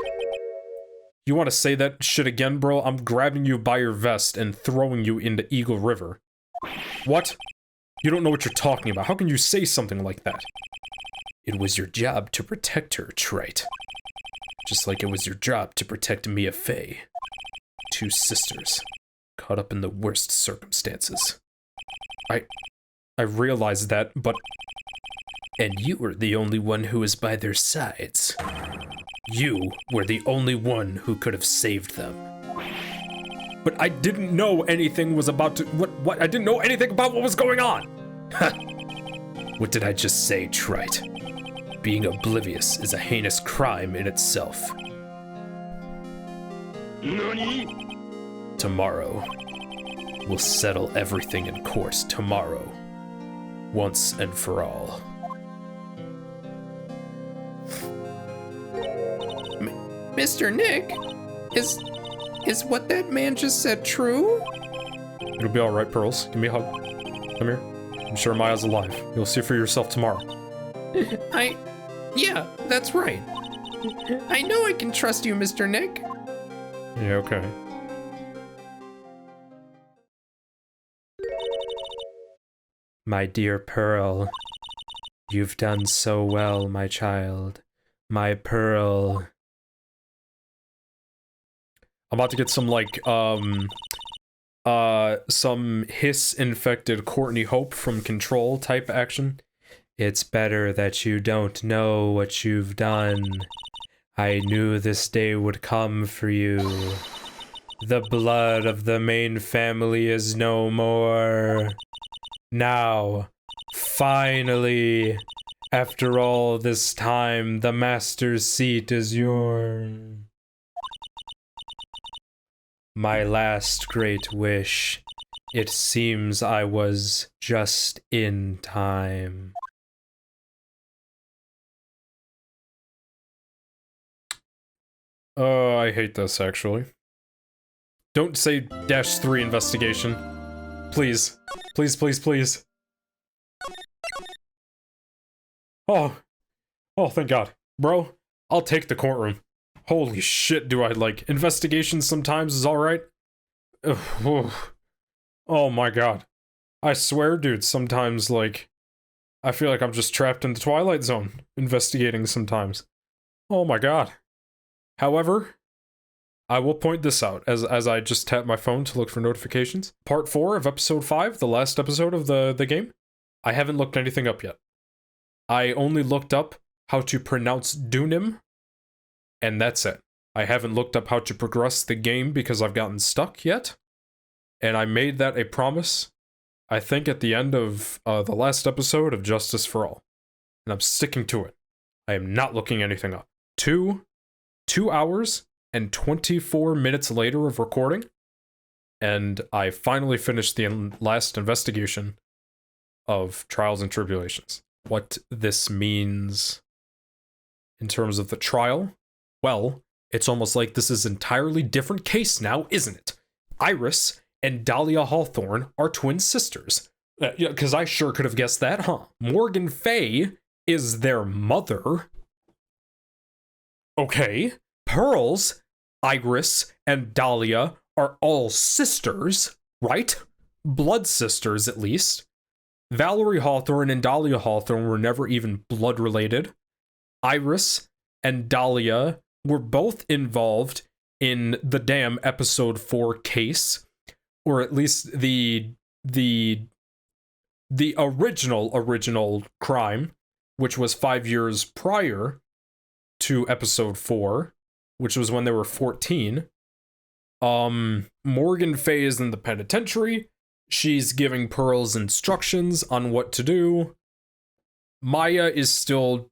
You want to say that shit again, bro? I'm grabbing you by your vest and throwing you into Eagle River. What? You don't know what you're talking about. How can you say something like that? It was your job to protect her, Trite. Just like it was your job to protect Mia Fey. Two sisters, caught up in the worst circumstances. I realized that, but... And you were the only one who was by their sides. You were the only one who could have saved them. But I didn't know anything was about to... What? I didn't know anything about what was going on! What did I just say, Trite? Being oblivious is a heinous crime in itself. NANI? Tomorrow. We'll settle everything in court tomorrow. Once and for all. Mr. Nick, is what that man just said true? It'll be alright, Pearls. Give me a hug. Come here. I'm sure Maya's alive. You'll see for yourself tomorrow. Yeah, that's right. I know I can trust you, Mr. Nick. Yeah, okay. My dear Pearl, you've done so well, my child. My Pearl. I'm about to get some, like, some hiss-infected Courtney Hope from Control type action. It's better that you don't know what you've done. I knew this day would come for you. The blood of the main family is no more. Now, finally, after all this time, the master's seat is yours. My last great wish. It seems I was just in time. I hate this, actually. Don't say -3 investigation. Please. Please, please, please. Oh, thank God. Bro, I'll take the courtroom. Holy shit, do I like investigations sometimes is alright? Oh my God. I swear, dude, sometimes, like, I feel like I'm just trapped in the Twilight Zone, investigating sometimes. Oh my God. However, I will point this out as I just tap my phone to look for notifications. Part 4 of episode 5, the last episode of the game. I haven't looked anything up yet. I only looked up how to pronounce Dunim, and that's it. I haven't looked up how to progress the game because I've gotten stuck yet. And I made that a promise, I think at the end of the last episode of Justice for All. And I'm sticking to it. I am not looking anything up. 2 hours and 24 minutes later of recording, and I finally finished the last investigation of Trials and Tribulations. What this means in terms of the trial? Well, it's almost like this is an entirely different case now, isn't it? Iris and Dahlia Hawthorne are twin sisters. Yeah, because I sure could have guessed that, huh? Morgan Fey is their mother. Okay. Pearls, Iris, and Dahlia are all sisters, right? Blood sisters, at least. Valerie Hawthorne and Dahlia Hawthorne were never even blood related. Iris and Dahlia were both involved in the damn episode 4 case, or at least the original crime, which was 5 years prior to episode 4, which was when they were 14. Morgan Fey is in the penitentiary. She's giving Pearls instructions on what to do. Maya is still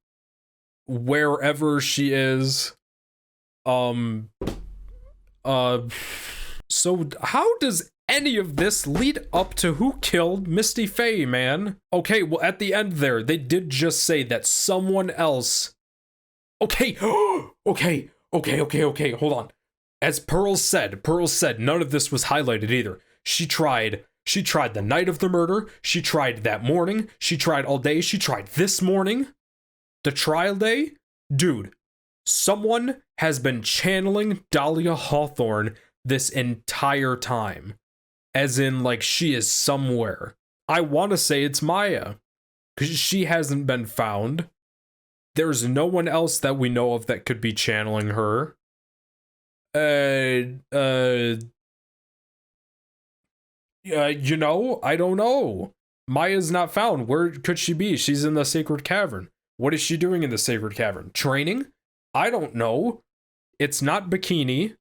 wherever she is. So how does any of this lead up to who killed Misty Faye, man? Okay, well, at the end there, they did just say that someone else... Okay, okay, hold on. As Pearl said, none of this was highlighted either. She tried the night of the murder, she tried that morning, she tried all day, she tried this morning. The trial day? Dude, someone has been channeling Dahlia Hawthorne this entire time. As in, like, she is somewhere. I want to say it's Maya, because she hasn't been found. There's no one else that we know of that could be channeling her. You know, I don't know. Maya's not found. Where could she be? She's in the Sacred Cavern. What is she doing in the Sacred Cavern? Training? I don't know. It's not Bikini.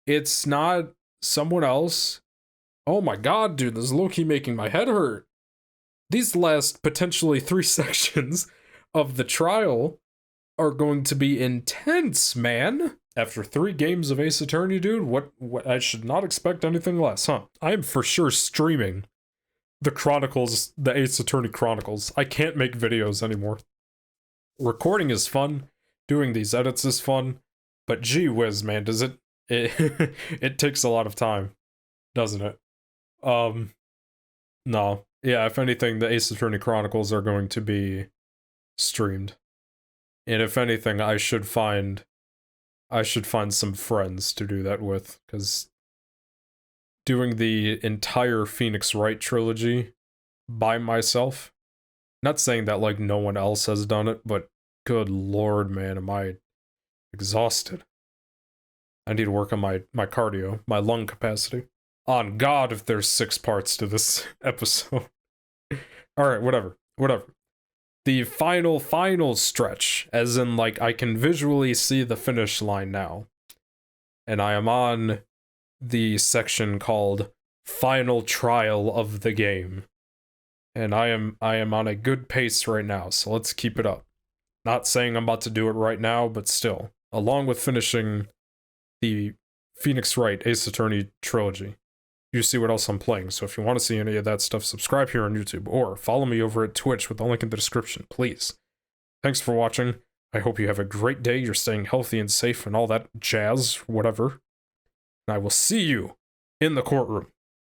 It's not someone else. Oh my god, dude, this is low-key making my head hurt. These last potentially 3 sections of the trial are going to be intense, man. After 3 games of Ace Attorney, dude, what I should not expect anything less, huh? I am for sure streaming the Chronicles, the Ace Attorney Chronicles. I can't make videos anymore. Recording is fun, doing these edits is fun, but gee whiz, man, does it it takes a lot of time, doesn't it? No. Yeah, if anything, the Ace Attorney Chronicles are going to be streamed. And if anything, I should find some friends to do that with, because doing the entire Phoenix Wright trilogy by myself, not saying that, like, no one else has done it, but good lord, man, am I exhausted. I need to work on my cardio, my lung capacity. On God, if there's 6 parts to this episode. Alright, whatever. The final stretch, as in, like, I can visually see the finish line now. And I am on the section called Final Trial of the Game. And I am on a good pace right now, so let's keep it up. Not saying I'm about to do it right now, but still. Along with finishing the Phoenix Wright Ace Attorney trilogy, you see what else I'm playing. So if you want to see any of that stuff, subscribe here on YouTube, or follow me over at Twitch with the link in the description, please. Thanks for watching. I hope you have a great day, you're staying healthy and safe and all that jazz, whatever. And I will see you in the courtroom.